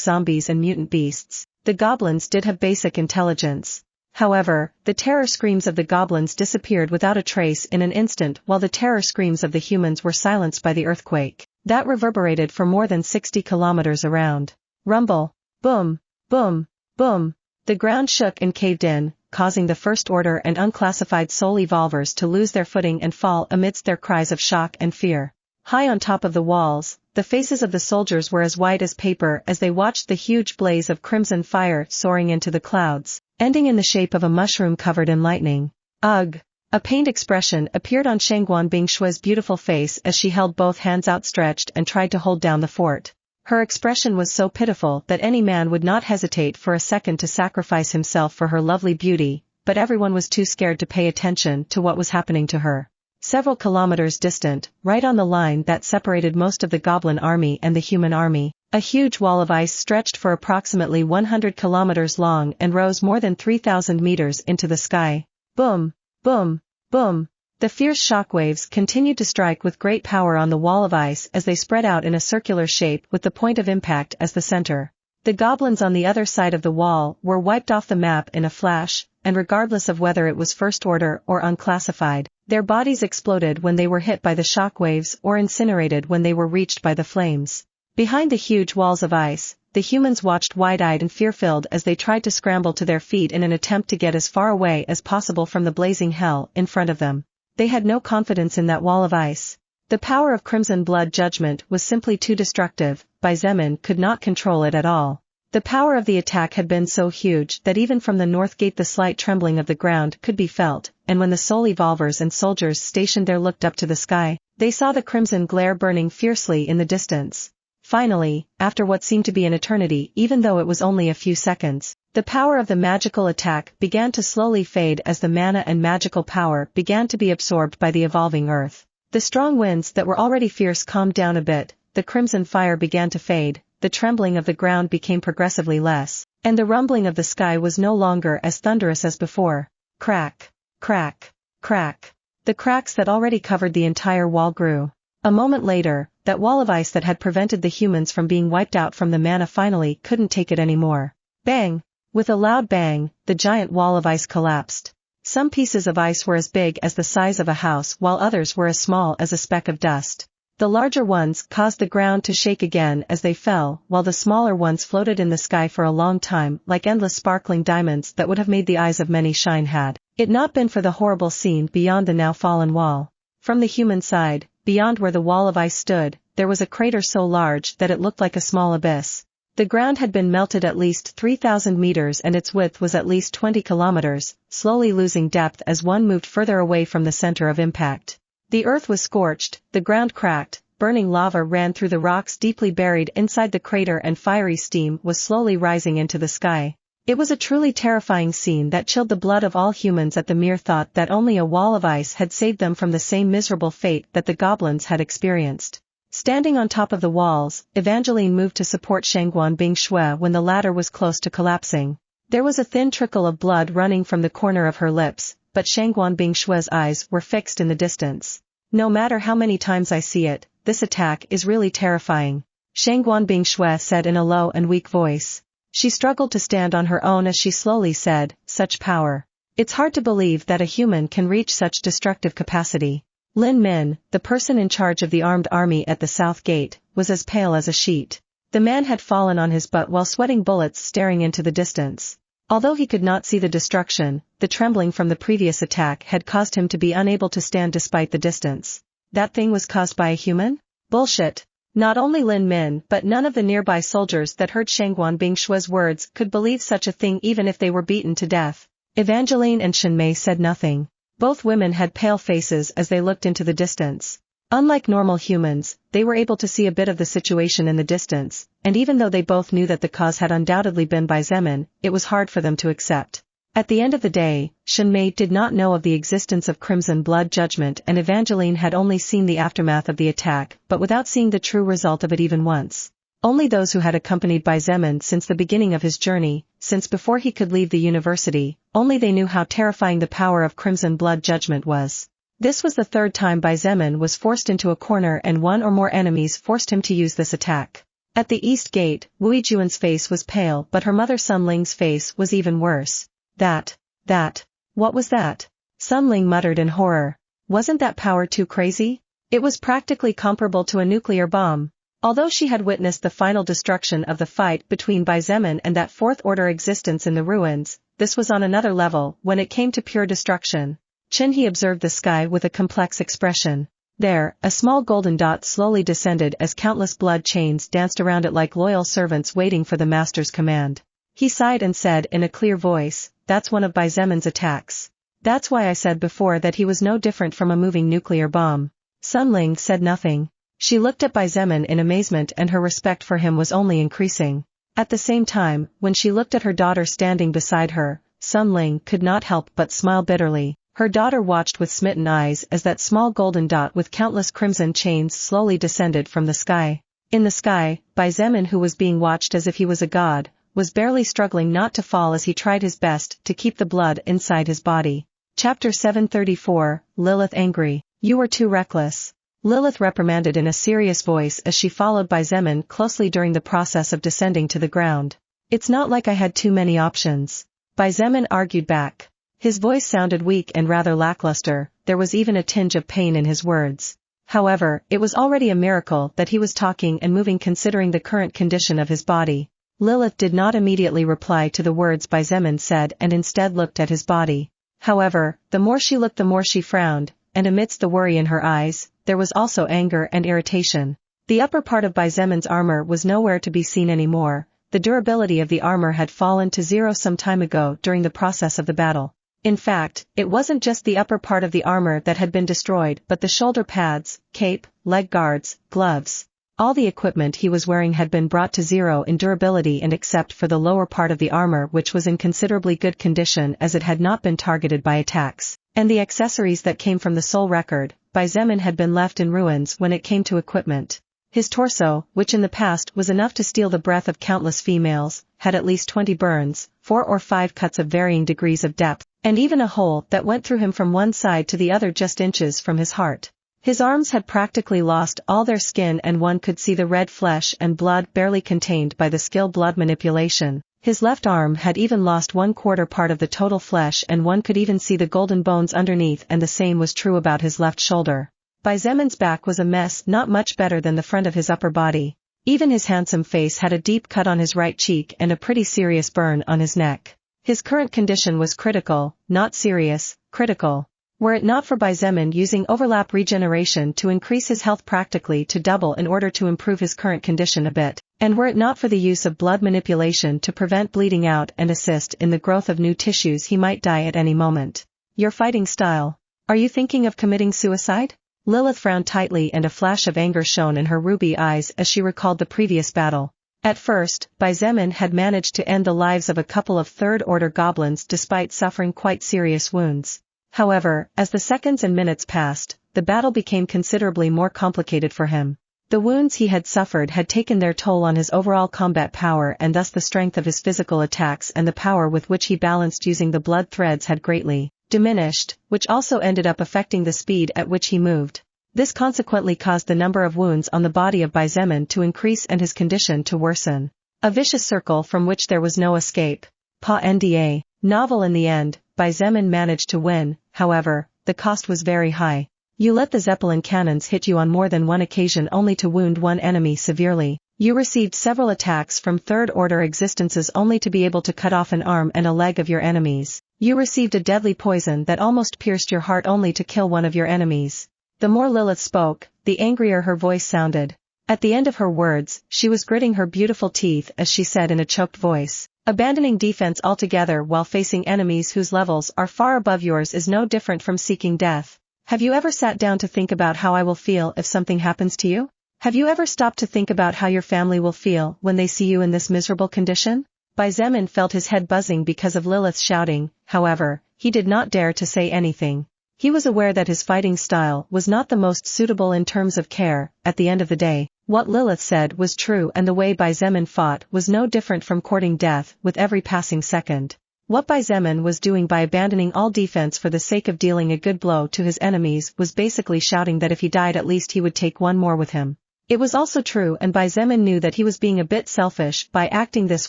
zombies and mutant beasts, the goblins did have basic intelligence. However, the terror screams of the goblins disappeared without a trace in an instant while the terror screams of the humans were silenced by the earthquake that reverberated for more than 60 kilometers around. Rumble. Boom. Boom. Boom. The ground shook and caved in, causing the First Order and unclassified soul evolvers to lose their footing and fall amidst their cries of shock and fear. High on top of the walls, the faces of the soldiers were as white as paper as they watched the huge blaze of crimson fire soaring into the clouds, ending in the shape of a mushroom covered in lightning. Ugh! A pained expression appeared on Shangguan Bingshue's beautiful face as she held both hands outstretched and tried to hold down the fort. Her expression was so pitiful that any man would not hesitate for a second to sacrifice himself for her lovely beauty, but everyone was too scared to pay attention to what was happening to her. Several kilometers distant, right on the line that separated most of the goblin army and the human army, a huge wall of ice stretched for approximately 100 kilometers long and rose more than 3,000 meters into the sky. Boom! Boom! Boom! The fierce shockwaves continued to strike with great power on the wall of ice as they spread out in a circular shape with the point of impact as the center. The goblins on the other side of the wall were wiped off the map in a flash, and regardless of whether it was First Order or unclassified, their bodies exploded when they were hit by the shockwaves or incinerated when they were reached by the flames. Behind the huge walls of ice, the humans watched wide-eyed and fear-filled as they tried to scramble to their feet in an attempt to get as far away as possible from the blazing hell in front of them. They had no confidence in that wall of ice. The power of Crimson Blood Judgment was simply too destructive, Xietain could not control it at all. The power of the attack had been so huge that even from the north gate the slight trembling of the ground could be felt, and when the soul evolvers and soldiers stationed there looked up to the sky, they saw the crimson glare burning fiercely in the distance. Finally, after what seemed to be an eternity even though it was only a few seconds, the power of the magical attack began to slowly fade as the mana and magical power began to be absorbed by the evolving earth. The strong winds that were already fierce calmed down a bit, the crimson fire began to fade, the trembling of the ground became progressively less, and the rumbling of the sky was no longer as thunderous as before. Crack! Crack! Crack! The cracks that already covered the entire wall grew. A moment later, that wall of ice that had prevented the humans from being wiped out from the mana finally couldn't take it anymore. Bang! With a loud bang, the giant wall of ice collapsed. Some pieces of ice were as big as the size of a house while others were as small as a speck of dust. The larger ones caused the ground to shake again as they fell, while the smaller ones floated in the sky for a long time like endless sparkling diamonds that would have made the eyes of many shine had it not been for the horrible scene beyond the now fallen wall. From the human side, beyond where the wall of ice stood, there was a crater so large that it looked like a small abyss. The ground had been melted at least 3,000 meters and its width was at least 20 kilometers, slowly losing depth as one moved further away from the center of impact. The earth was scorched, the ground cracked, burning lava ran through the rocks deeply buried inside the crater and fiery steam was slowly rising into the sky. It was a truly terrifying scene that chilled the blood of all humans at the mere thought that only a wall of ice had saved them from the same miserable fate that the goblins had experienced. Standing on top of the walls, Evangeline moved to support Shangguan Bingshue when the latter was close to collapsing. There was a thin trickle of blood running from the corner of her lips, but Shangguan Bingshue's eyes were fixed in the distance. No matter how many times I see it, this attack is really terrifying, Shangguan Bingshue said in a low and weak voice. She struggled to stand on her own as she slowly said, "Such power. It's hard to believe that a human can reach such destructive capacity." Lin Min, the person in charge of the armed army at the south gate, was as pale as a sheet. The man had fallen on his butt while sweating bullets staring into the distance. Although he could not see the destruction, the trembling from the previous attack had caused him to be unable to stand despite the distance. That thing was caused by a human? Bullshit. Not only Lin Min but none of the nearby soldiers that heard Shangguan Bingshue's words could believe such a thing even if they were beaten to death. Evangeline and Shenmei said nothing. Both women had pale faces as they looked into the distance. Unlike normal humans, they were able to see a bit of the situation in the distance, and even though they both knew that the cause had undoubtedly been by Xietain, it was hard for them to accept. At the end of the day, Shenmei did not know of the existence of Crimson Blood Judgment and Evangeline had only seen the aftermath of the attack but without seeing the true result of it even once. Only those who had accompanied by Xietain since the beginning of his journey, since before he could leave the university, only they knew how terrifying the power of crimson blood judgment was. This was the third time Xietain was forced into a corner and one or more enemies forced him to use this attack. At the east gate, Wu Juan's face was pale but her mother Sun Ling's face was even worse. What was that? Sun Ling muttered in horror. Wasn't that power too crazy? It was practically comparable to a nuclear bomb. Although she had witnessed the final destruction of the fight between Xietain and that fourth-order existence in the ruins, this was on another level when it came to pure destruction. He observed the sky with a complex expression. There, a small golden dot slowly descended as countless blood chains danced around it like loyal servants waiting for the master's command. He sighed and said in a clear voice, "That's one of Xietan's attacks. That's why I said before that he was no different from a moving nuclear bomb." Sun Ling said nothing. She looked at Xietain in amazement and her respect for him was only increasing. At the same time, when she looked at her daughter standing beside her, Sun Ling could not help but smile bitterly. Her daughter watched with smitten eyes as that small golden dot with countless crimson chains slowly descended from the sky. In the sky, Xietain, who was being watched as if he was a god, was barely struggling not to fall as he tried his best to keep the blood inside his body. Chapter 734, Lilith angry. "You were too reckless." Lilith reprimanded in a serious voice as she followed Xietain closely during the process of descending to the ground. "It's not like I had too many options." Xietain argued back. His voice sounded weak and rather lackluster, there was even a tinge of pain in his words. However, it was already a miracle that he was talking and moving considering the current condition of his body. Lilith did not immediately reply to the words Xietain said and instead looked at his body. However, the more she looked the more she frowned, and amidst the worry in her eyes, there was also anger and irritation. The upper part of Xietan's armor was nowhere to be seen anymore, the durability of the armor had fallen to zero some time ago during the process of the battle. In fact, it wasn't just the upper part of the armor that had been destroyed but the shoulder pads, cape, leg guards, gloves. All the equipment he was wearing had been brought to zero in durability and except for the lower part of the armor which was in considerably good condition as it had not been targeted by attacks, and the accessories that came from the soul record, Xietain had been left in ruins when it came to equipment. His torso, which in the past was enough to steal the breath of countless females, had at least 20 burns, 4 or 5 cuts of varying degrees of depth, and even a hole that went through him from one side to the other just inches from his heart. His arms had practically lost all their skin and one could see the red flesh and blood barely contained by the skilled blood manipulation. His left arm had even lost 1/4 part of the total flesh and one could even see the golden bones underneath, and the same was true about his left shoulder. Xietan's back was a mess, not much better than the front of his upper body. Even his handsome face had a deep cut on his right cheek and a pretty serious burn on his neck. His current condition was critical, not serious, critical. Were it not for Xietain using overlap regeneration to increase his health practically to double in order to improve his current condition a bit, and were it not for the use of blood manipulation to prevent bleeding out and assist in the growth of new tissues, he might die at any moment. "Your fighting style. Are you thinking of committing suicide?" Lilith frowned tightly and a flash of anger shone in her ruby eyes as she recalled the previous battle. At first, Xietain had managed to end the lives of a couple of third-order goblins despite suffering quite serious wounds. However, as the seconds and minutes passed, the battle became considerably more complicated for him. The wounds he had suffered had taken their toll on his overall combat power and thus the strength of his physical attacks and the power with which he balanced using the blood threads had greatly diminished, which also ended up affecting the speed at which he moved. This consequently caused the number of wounds on the body of Xietain to increase and his condition to worsen. A vicious circle from which there was no escape. Pa-nda. Novel in the end, Xietain managed to win, however, the cost was very high. You let the Zeppelin cannons hit you on more than one occasion only to wound one enemy severely. You received several attacks from third-order existences only to be able to cut off an arm and a leg of your enemies. You received a deadly poison that almost pierced your heart only to kill one of your enemies. The more Lilith spoke, the angrier her voice sounded. At the end of her words, she was gritting her beautiful teeth as she said in a choked voice, "Abandoning defense altogether while facing enemies whose levels are far above yours is no different from seeking death. Have you ever sat down to think about how I will feel if something happens to you? Have you ever stopped to think about how your family will feel when they see you in this miserable condition?" Xietain felt his head buzzing because of Lilith's shouting, however, he did not dare to say anything. He was aware that his fighting style was not the most suitable in terms of care. At the end of the day, what Lilith said was true and the way Xietain fought was no different from courting death with every passing second. What Xietain was doing by abandoning all defense for the sake of dealing a good blow to his enemies was basically shouting that if he died at least he would take one more with him. It was also true, and Xietain knew that he was being a bit selfish by acting this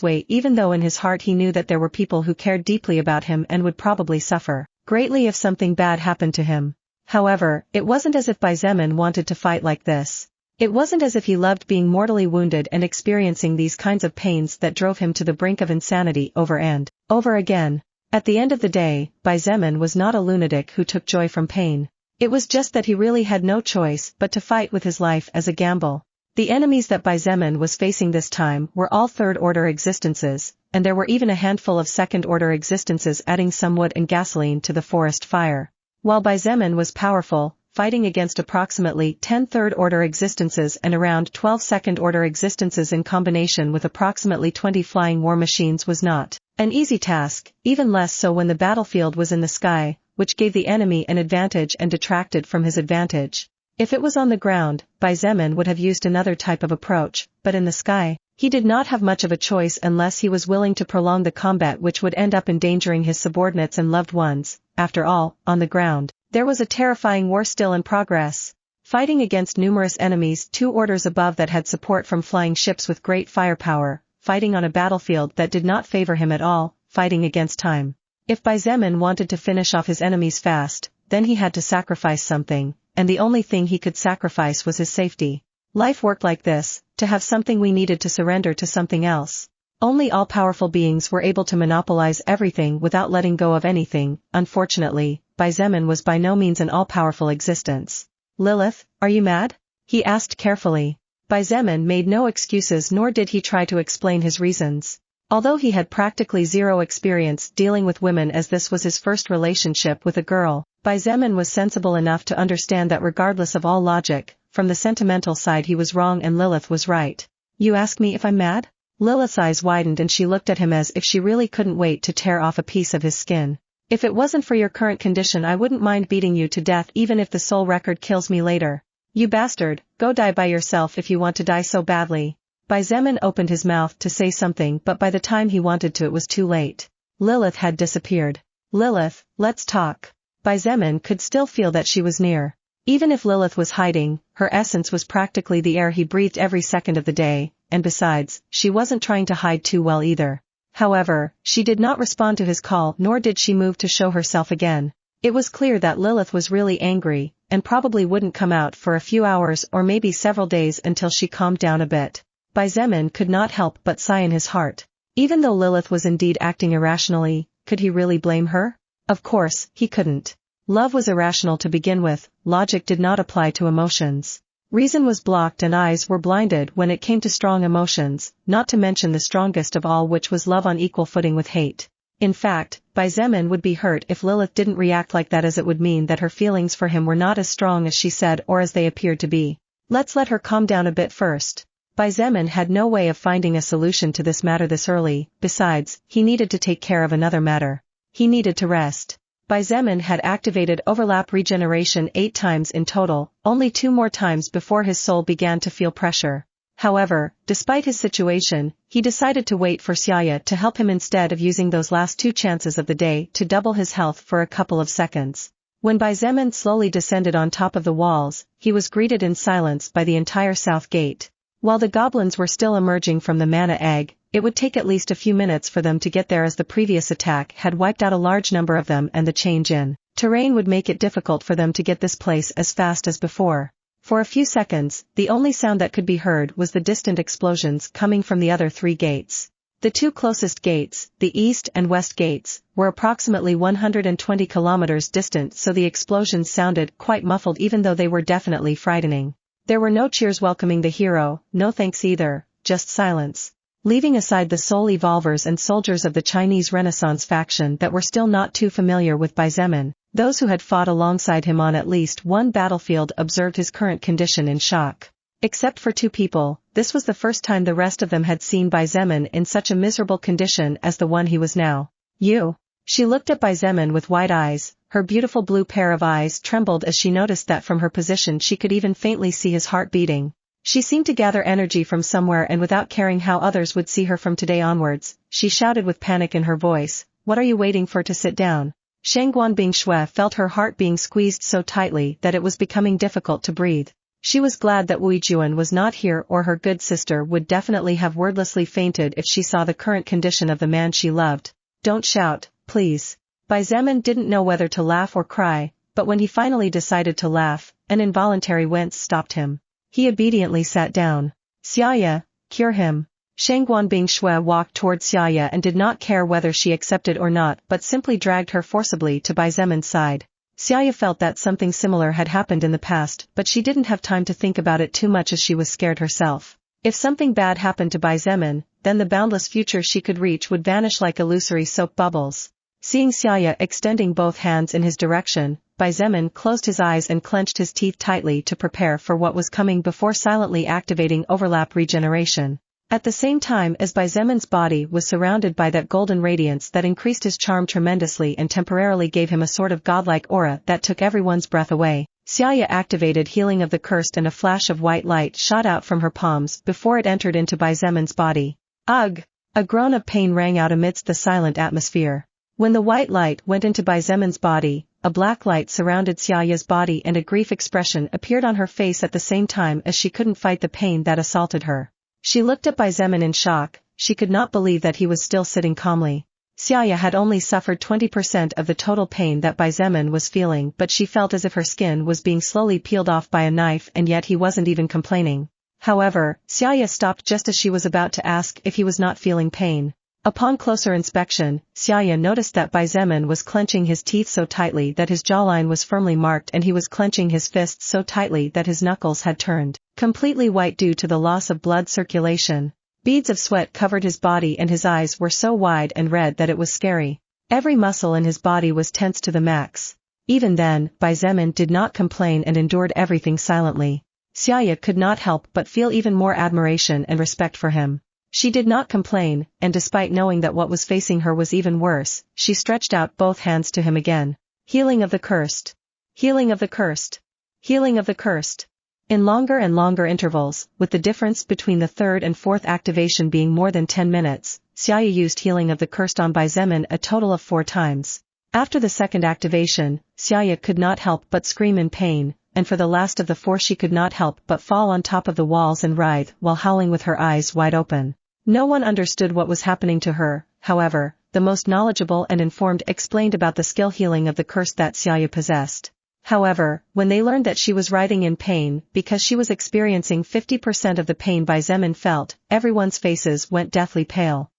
way, even though in his heart he knew that there were people who cared deeply about him and would probably suffer greatly if something bad happened to him. However, it wasn't as if Xietain wanted to fight like this. It wasn't as if he loved being mortally wounded and experiencing these kinds of pains that drove him to the brink of insanity over and over again. At the end of the day, Xietain was not a lunatic who took joy from pain. It was just that he really had no choice but to fight with his life as a gamble. The enemies that Xietain was facing this time were all third-order existences, and there were even a handful of second-order existences adding some wood and gasoline to the forest fire. While Xietain was powerful, fighting against approximately 10 third-order existences and around 12 second-order existences in combination with approximately 20 flying war machines was not an easy task, even less so when the battlefield was in the sky, which gave the enemy an advantage and detracted from his advantage. If it was on the ground, Xietain would have used another type of approach, but in the sky, he did not have much of a choice unless he was willing to prolong the combat, which would end up endangering his subordinates and loved ones. After all, on the ground, there was a terrifying war still in progress. Fighting against numerous enemies 2 orders above that had support from flying ships with great firepower, fighting on a battlefield that did not favor him at all, fighting against time. If Xietain wanted to finish off his enemies fast, then he had to sacrifice something, and the only thing he could sacrifice was his safety. Life worked like this, to have something we needed to surrender to something else. Only all-powerful beings were able to monopolize everything without letting go of anything. Unfortunately, Xietain was by no means an all-powerful existence. "Lilith, are you mad?" he asked carefully. Xietain made no excuses, nor did he try to explain his reasons. Although he had practically zero experience dealing with women, as this was his first relationship with a girl, Xietain was sensible enough to understand that regardless of all logic, from the sentimental side he was wrong and Lilith was right. "You ask me if I'm mad?" Lilith's eyes widened and she looked at him as if she really couldn't wait to tear off a piece of his skin. "If it wasn't for your current condition I wouldn't mind beating you to death, even if the soul record kills me later. You bastard, go die by yourself if you want to die so badly." Xietain opened his mouth to say something, but by the time he wanted to it was too late. Lilith had disappeared. "Lilith, let's talk." Xietain could still feel that she was near. Even if Lilith was hiding, her essence was practically the air he breathed every second of the day, and besides, she wasn't trying to hide too well either. However, she did not respond to his call, nor did she move to show herself again. It was clear that Lilith was really angry, and probably wouldn't come out for a few hours or maybe several days until she calmed down a bit. Xietain could not help but sigh in his heart. Even though Lilith was indeed acting irrationally, could he really blame her? Of course, he couldn't. Love was irrational to begin with, logic did not apply to emotions. Reason was blocked and eyes were blinded when it came to strong emotions, not to mention the strongest of all, which was love on equal footing with hate. In fact, Xietain would be hurt if Lilith didn't react like that, as it would mean that her feelings for him were not as strong as she said or as they appeared to be. Let's let her calm down a bit first. Xietain had no way of finding a solution to this matter this early. Besides, he needed to take care of another matter. He needed to rest. Xietain had activated overlap regeneration 8 times in total, only 2 more times before his soul began to feel pressure. However, despite his situation, he decided to wait for Xietain to help him instead of using those last 2 chances of the day to double his health for a couple of seconds. When Xietain slowly descended on top of the walls, he was greeted in silence by the entire south gate. While the goblins were still emerging from the mana egg, it would take at least a few minutes for them to get there, as the previous attack had wiped out a large number of them and the change in terrain would make it difficult for them to get this place as fast as before. For a few seconds, the only sound that could be heard was the distant explosions coming from the other 3 gates. The 2 closest gates, the east and west gates, were approximately 120 kilometers distant, so the explosions sounded quite muffled even though they were definitely frightening. There were no cheers welcoming the hero, no thanks either, just silence. Leaving aside the soul evolvers and soldiers of the Chinese Renaissance faction that were still not too familiar with Xietain, those who had fought alongside him on at least one battlefield observed his current condition in shock. Except for 2 people, this was the first time the rest of them had seen Xietain in such a miserable condition as the one he was now. "You?" She looked at Xietain with wide eyes. Her beautiful blue pair of eyes trembled as she noticed that from her position she could even faintly see his heart beating. She seemed to gather energy from somewhere, and without caring how others would see her from today onwards, she shouted with panic in her voice, what are you waiting for to sit down? Shangguan Bingshui felt her heart being squeezed so tightly that it was becoming difficult to breathe. She was glad that Wu Juan was not here, or her good sister would definitely have wordlessly fainted if she saw the current condition of the man she loved. Don't shout, please. Bai Zemin didn't know whether to laugh or cry, but when he finally decided to laugh, an involuntary wince stopped him. He obediently sat down. Xia, cure him. Shangguan Bingshui walked toward Xia and did not care whether she accepted or not, but simply dragged her forcibly to Bai Zemin's side. Xia felt that something similar had happened in the past, but she didn't have time to think about it too much as she was scared herself. If something bad happened to Bai Zemin, then the boundless future she could reach would vanish like illusory soap bubbles. Seeing Xia extending both hands in his direction, Bai Zemin closed his eyes and clenched his teeth tightly to prepare for what was coming before silently activating overlap regeneration. At the same time as Bai Zemin's body was surrounded by that golden radiance that increased his charm tremendously and temporarily gave him a sort of godlike aura that took everyone's breath away, Xia activated Healing of the Cursed and a flash of white light shot out from her palms before it entered into Bai Zemin's body. Ugh! A groan of pain rang out amidst the silent atmosphere. When the white light went into Bai Zemin's body, a black light surrounded Xiaoya's body and a grief expression appeared on her face at the same time as she couldn't fight the pain that assaulted her. She looked at Bai Zemin in shock. She could not believe that he was still sitting calmly. Xiaoya had only suffered 20% of the total pain that Bai Zemin was feeling, but she felt as if her skin was being slowly peeled off by a knife, and yet he wasn't even complaining. However, Xiaoya stopped just as she was about to ask if he was not feeling pain. Upon closer inspection, Xiaoya noticed that Bai Zemin was clenching his teeth so tightly that his jawline was firmly marked, and he was clenching his fists so tightly that his knuckles had turned completely white due to the loss of blood circulation. Beads of sweat covered his body and his eyes were so wide and red that it was scary. Every muscle in his body was tense to the max. Even then, Bai Zemin did not complain and endured everything silently. Xiaoya could not help but feel even more admiration and respect for him. She did not complain, and despite knowing that what was facing her was even worse, she stretched out both hands to him again. Healing of the Cursed. Healing of the Cursed. Healing of the Cursed. In longer and longer intervals, with the difference between the third and fourth activation being more than 10 minutes, Xiaoya used Healing of the Cursed on Bai Zemin a total of 4 times. After the second activation, Xiaoya could not help but scream in pain, and for the last of the 4 she could not help but fall on top of the walls and writhe while howling with her eyes wide open. No one understood what was happening to her. However, the most knowledgeable and informed explained about the skill Healing of the Cursed that Xiaoya possessed. However, when they learned that she was writhing in pain because she was experiencing 50% of the pain Bai Zemin felt, everyone's faces went deathly pale.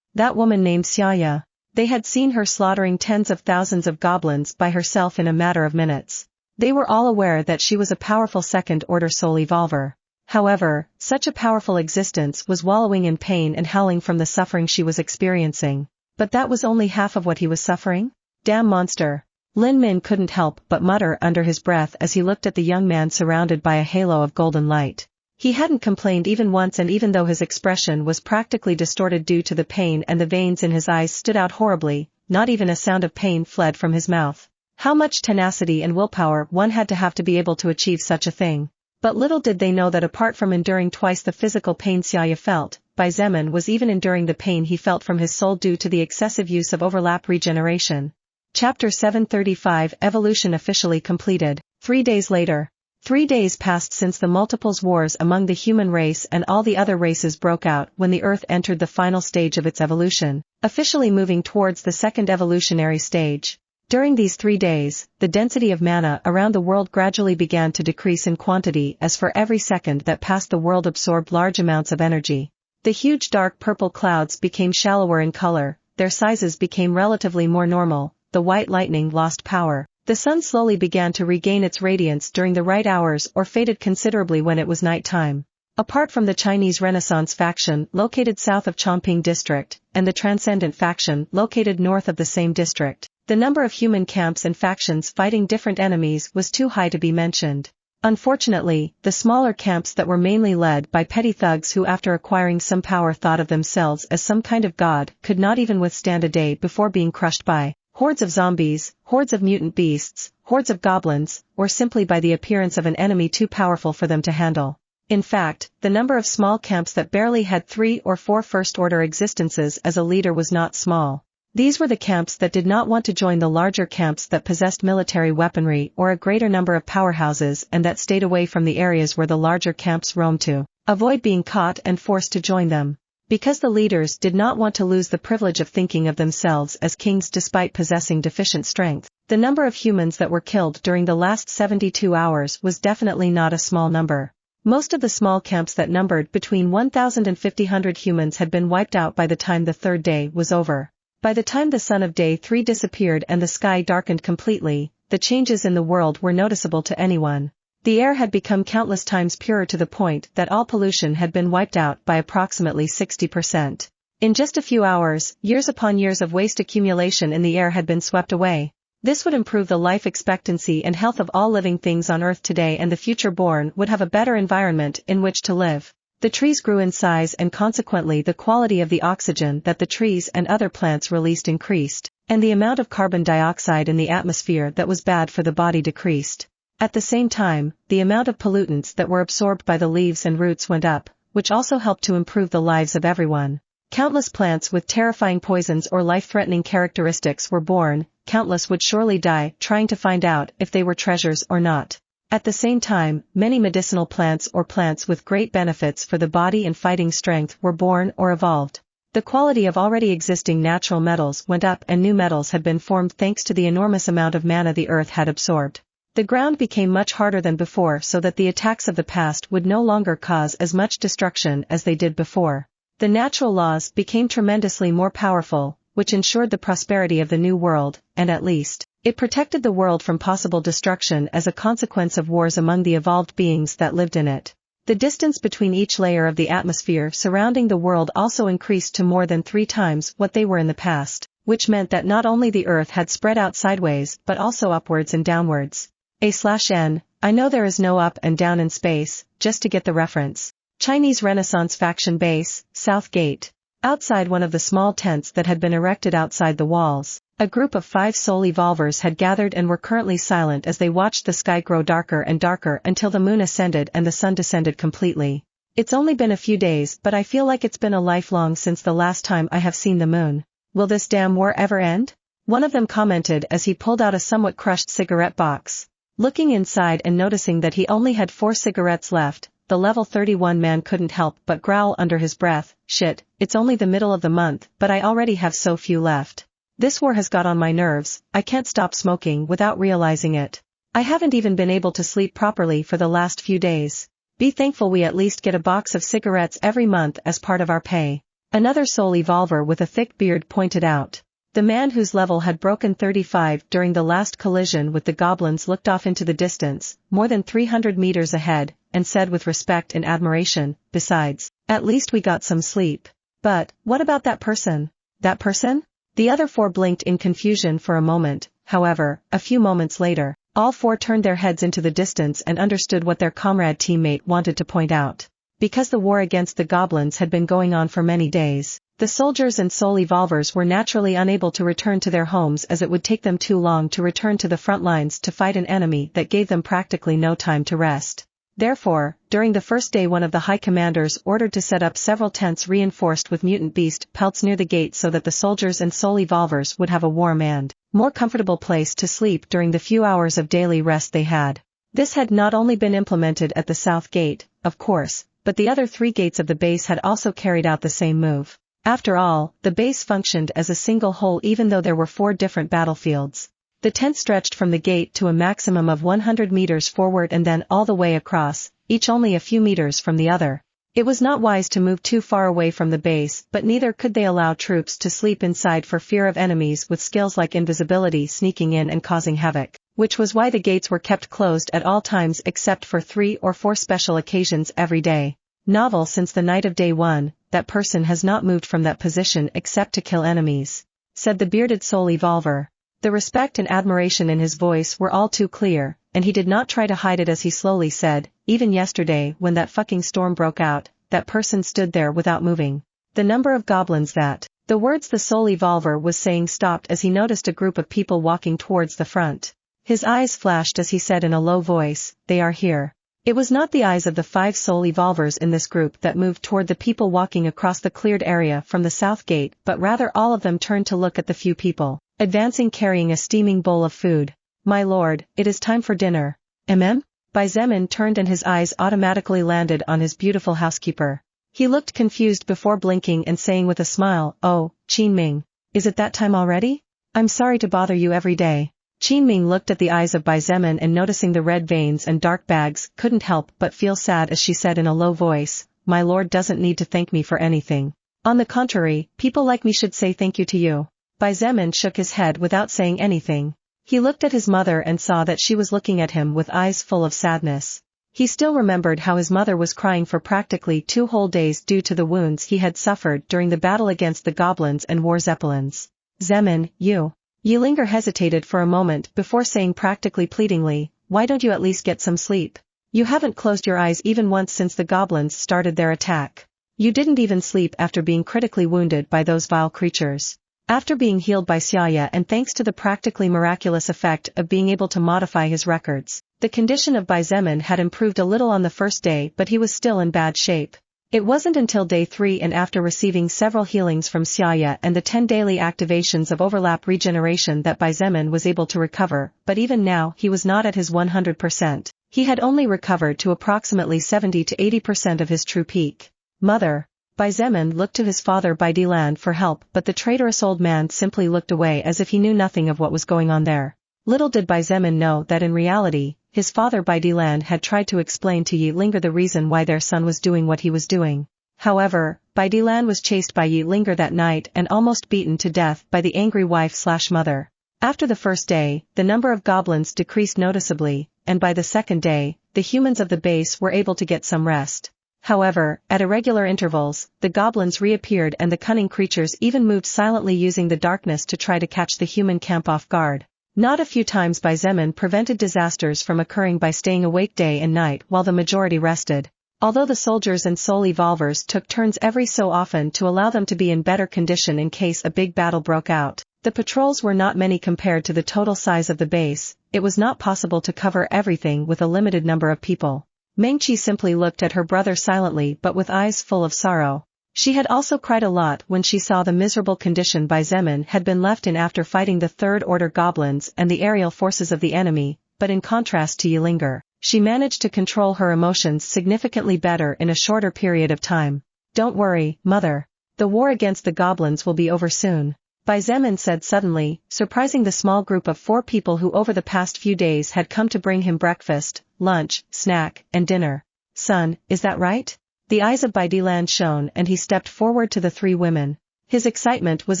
That woman named Xiaoya. They had seen her slaughtering tens of thousands of goblins by herself in a matter of minutes. They were all aware that she was a powerful second-order soul evolver. However, such a powerful existence was wallowing in pain and howling from the suffering she was experiencing. But that was only half of what he was suffering? Damn monster. Lin Min couldn't help but mutter under his breath as he looked at the young man surrounded by a halo of golden light. He hadn't complained even once, and even though his expression was practically distorted due to the pain and the veins in his eyes stood out horribly, not even a sound of pain fled from his mouth. How much tenacity and willpower one had to have to be able to achieve such a thing. But little did they know that apart from enduring twice the physical pain Xiaoya felt, Bai Zemin was even enduring the pain he felt from his soul due to the excessive use of overlap regeneration. Chapter 735 Evolution officially completed. 3 days later. 3 days passed since the multiples wars among the human race and all the other races broke out when the Earth entered the final stage of its evolution, officially moving towards the second evolutionary stage. During these 3 days, the density of mana around the world gradually began to decrease in quantity as for every second that passed the world absorbed large amounts of energy. The huge dark purple clouds became shallower in color, their sizes became relatively more normal, the white lightning lost power. The sun slowly began to regain its radiance during the right hours or faded considerably when it was night time. Apart from the Chinese Renaissance faction located south of Chongping district, and the Transcendent faction located north of the same district, the number of human camps and factions fighting different enemies was too high to be mentioned. Unfortunately, the smaller camps that were mainly led by petty thugs who after acquiring some power thought of themselves as some kind of god could not even withstand a day before being crushed by hordes of zombies, hordes of mutant beasts, hordes of goblins, or simply by the appearance of an enemy too powerful for them to handle. In fact, the number of small camps that barely had 3 or 4 first-order existences as a leader was not small. These were the camps that did not want to join the larger camps that possessed military weaponry or a greater number of powerhouses and that stayed away from the areas where the larger camps roamed to avoid being caught and forced to join them. Because the leaders did not want to lose the privilege of thinking of themselves as kings despite possessing deficient strength, the number of humans that were killed during the last 72 hours was definitely not a small number. Most of the small camps that numbered between 1,000 and 1,500 humans had been wiped out by the time the third day was over. By the time the sun of day 3 disappeared and the sky darkened completely, the changes in the world were noticeable to anyone. The air had become countless times purer to the point that all pollution had been wiped out by approximately 60%. In just a few hours, years upon years of waste accumulation in the air had been swept away. This would improve the life expectancy and health of all living things on Earth today, and the future born would have a better environment in which to live. The trees grew in size and consequently the quality of the oxygen that the trees and other plants released increased, and the amount of carbon dioxide in the atmosphere that was bad for the body decreased. At the same time, the amount of pollutants that were absorbed by the leaves and roots went up, which also helped to improve the lives of everyone. Countless plants with terrifying poisons or life-threatening characteristics were born, countless would surely die trying to find out if they were treasures or not. At the same time, many medicinal plants or plants with great benefits for the body and fighting strength were born or evolved. The quality of already existing natural metals went up and new metals had been formed thanks to the enormous amount of mana the earth had absorbed. The ground became much harder than before so that the attacks of the past would no longer cause as much destruction as they did before. The natural laws became tremendously more powerful, which ensured the prosperity of the new world, and at least, it protected the world from possible destruction as a consequence of wars among the evolved beings that lived in it. The distance between each layer of the atmosphere surrounding the world also increased to more than 3 times what they were in the past, which meant that not only the Earth had spread out sideways but also upwards and downwards. A/N, I know there is no up and down in space, just to get the reference. Chinese Renaissance faction base, South Gate. Outside one of the small tents that had been erected outside the walls, a group of 5 soul evolvers had gathered and were currently silent as they watched the sky grow darker and darker until the moon ascended and the sun descended completely. It's only been a few days, but I feel like it's been a lifelong since the last time I have seen the moon. Will this damn war ever end? One of them commented as he pulled out a somewhat crushed cigarette box. Looking inside and noticing that he only had 4 cigarettes left, the level 31 man couldn't help but growl under his breath, "Shit, it's only the middle of the month, but I already have so few left. This war has got on my nerves, I can't stop smoking without realizing it. I haven't even been able to sleep properly for the last few days. Be thankful we at least get a box of cigarettes every month as part of our pay." Another soul evolver with a thick beard pointed out. The man whose level had broken 35 during the last collision with the goblins looked off into the distance, more than 300 meters ahead, and said with respect and admiration, "Besides, at least we got some sleep." But, what about that person? That person? The other 4 blinked in confusion for a moment, however, a few moments later, all 4 turned their heads into the distance and understood what their comrade teammate wanted to point out. Because the war against the goblins had been going on for many days, the soldiers and soul evolvers were naturally unable to return to their homes as it would take them too long to return to the front lines to fight an enemy that gave them practically no time to rest. Therefore, during the first day one of the high commanders ordered to set up several tents reinforced with mutant beast pelts near the gate so that the soldiers and soul evolvers would have a warm and more comfortable place to sleep during the few hours of daily rest they had. This had not only been implemented at the South Gate, of course, but the other 3 gates of the base had also carried out the same move. After all, the base functioned as a single whole even though there were 4 different battlefields. The tent stretched from the gate to a maximum of 100 meters forward and then all the way across, each only a few meters from the other. It was not wise to move too far away from the base, but neither could they allow troops to sleep inside for fear of enemies with skills like invisibility sneaking in and causing havoc, which was why the gates were kept closed at all times except for 3 or 4 special occasions every day. Novel since the night of day 1, that person has not moved from that position except to kill enemies, said the bearded soul evolver. The respect and admiration in his voice were all too clear, and he did not try to hide it as he slowly said, "Even yesterday when that fucking storm broke out, that person stood there without moving. The number of goblins that..." The words the soul evolver was saying stopped as he noticed a group of people walking towards the front. His eyes flashed as he said in a low voice, "They are here." It was not the eyes of the 5 soul evolvers in this group that moved toward the people walking across the cleared area from the south gate, but rather all of them turned to look at the few people, advancing carrying a steaming bowl of food. "My lord, it is time for dinner." Xietain turned and his eyes automatically landed on his beautiful housekeeper. He looked confused before blinking and saying with a smile, "Oh, Qingming, is it that time already? I'm sorry to bother you every day." Qingming looked at the eyes of Xietain and noticing the red veins and dark bags, couldn't help but feel sad as she said in a low voice, "My lord doesn't need to thank me for anything. On the contrary, people like me should say thank you to you." Xietain shook his head without saying anything. He looked at his mother and saw that she was looking at him with eyes full of sadness. He still remembered how his mother was crying for practically 2 whole days due to the wounds he had suffered during the battle against the goblins and war zeppelins. "Xietain, you." Yealinger hesitated for a moment before saying practically pleadingly, "Why don't you at least get some sleep? You haven't closed your eyes even once since the goblins started their attack. You didn't even sleep after being critically wounded by those vile creatures." After being healed by Xietain and thanks to the practically miraculous effect of being able to modify his records, the condition of Xietain had improved a little on the first day, but he was still in bad shape. It wasn't until day 3 and after receiving several healings from Xietain and the 10 daily activations of overlap regeneration that Xietain was able to recover, but even now he was not at his 100%. He had only recovered to approximately 70 to 80% of his true peak. "Mother." Xietain looked to his father Baidilan for help, but the traitorous old man simply looked away as if he knew nothing of what was going on there. Little did Xietain know that in reality, his father Baidilan had tried to explain to Yealinger the reason why their son was doing what he was doing. However, Baidilan was chased by Yealinger that night and almost beaten to death by the angry wife/mother. After the first day, the number of goblins decreased noticeably, and by the second day, the humans of the base were able to get some rest. However, at irregular intervals, the goblins reappeared and the cunning creatures even moved silently using the darkness to try to catch the human camp off guard. Not a few times Xietain prevented disasters from occurring by staying awake day and night while the majority rested. Although the soldiers and soul evolvers took turns every so often to allow them to be in better condition in case a big battle broke out, the patrols were not many compared to the total size of the base. It was not possible to cover everything with a limited number of people. Mengqi simply looked at her brother silently but with eyes full of sorrow. She had also cried a lot when she saw the miserable condition Xietain had been left in after fighting the Third Order goblins and the aerial forces of the enemy, but in contrast to Yealinger, she managed to control her emotions significantly better in a shorter period of time. "Don't worry, mother. The war against the goblins will be over soon," Xietain said suddenly, surprising the small group of 4 people who over the past few days had come to bring him breakfast, lunch, snack, and dinner. "Son, is that right?" The eyes of Baidilan shone and he stepped forward to the 3 women. His excitement was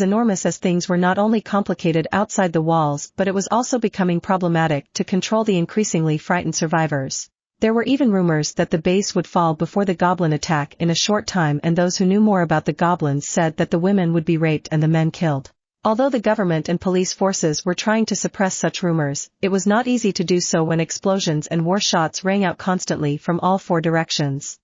enormous as things were not only complicated outside the walls but it was also becoming problematic to control the increasingly frightened survivors. There were even rumors that the base would fall before the goblin attack in a short time, and those who knew more about the goblins said that the women would be raped and the men killed. Although the government and police forces were trying to suppress such rumors, it was not easy to do so when explosions and war shots rang out constantly from all 4 directions.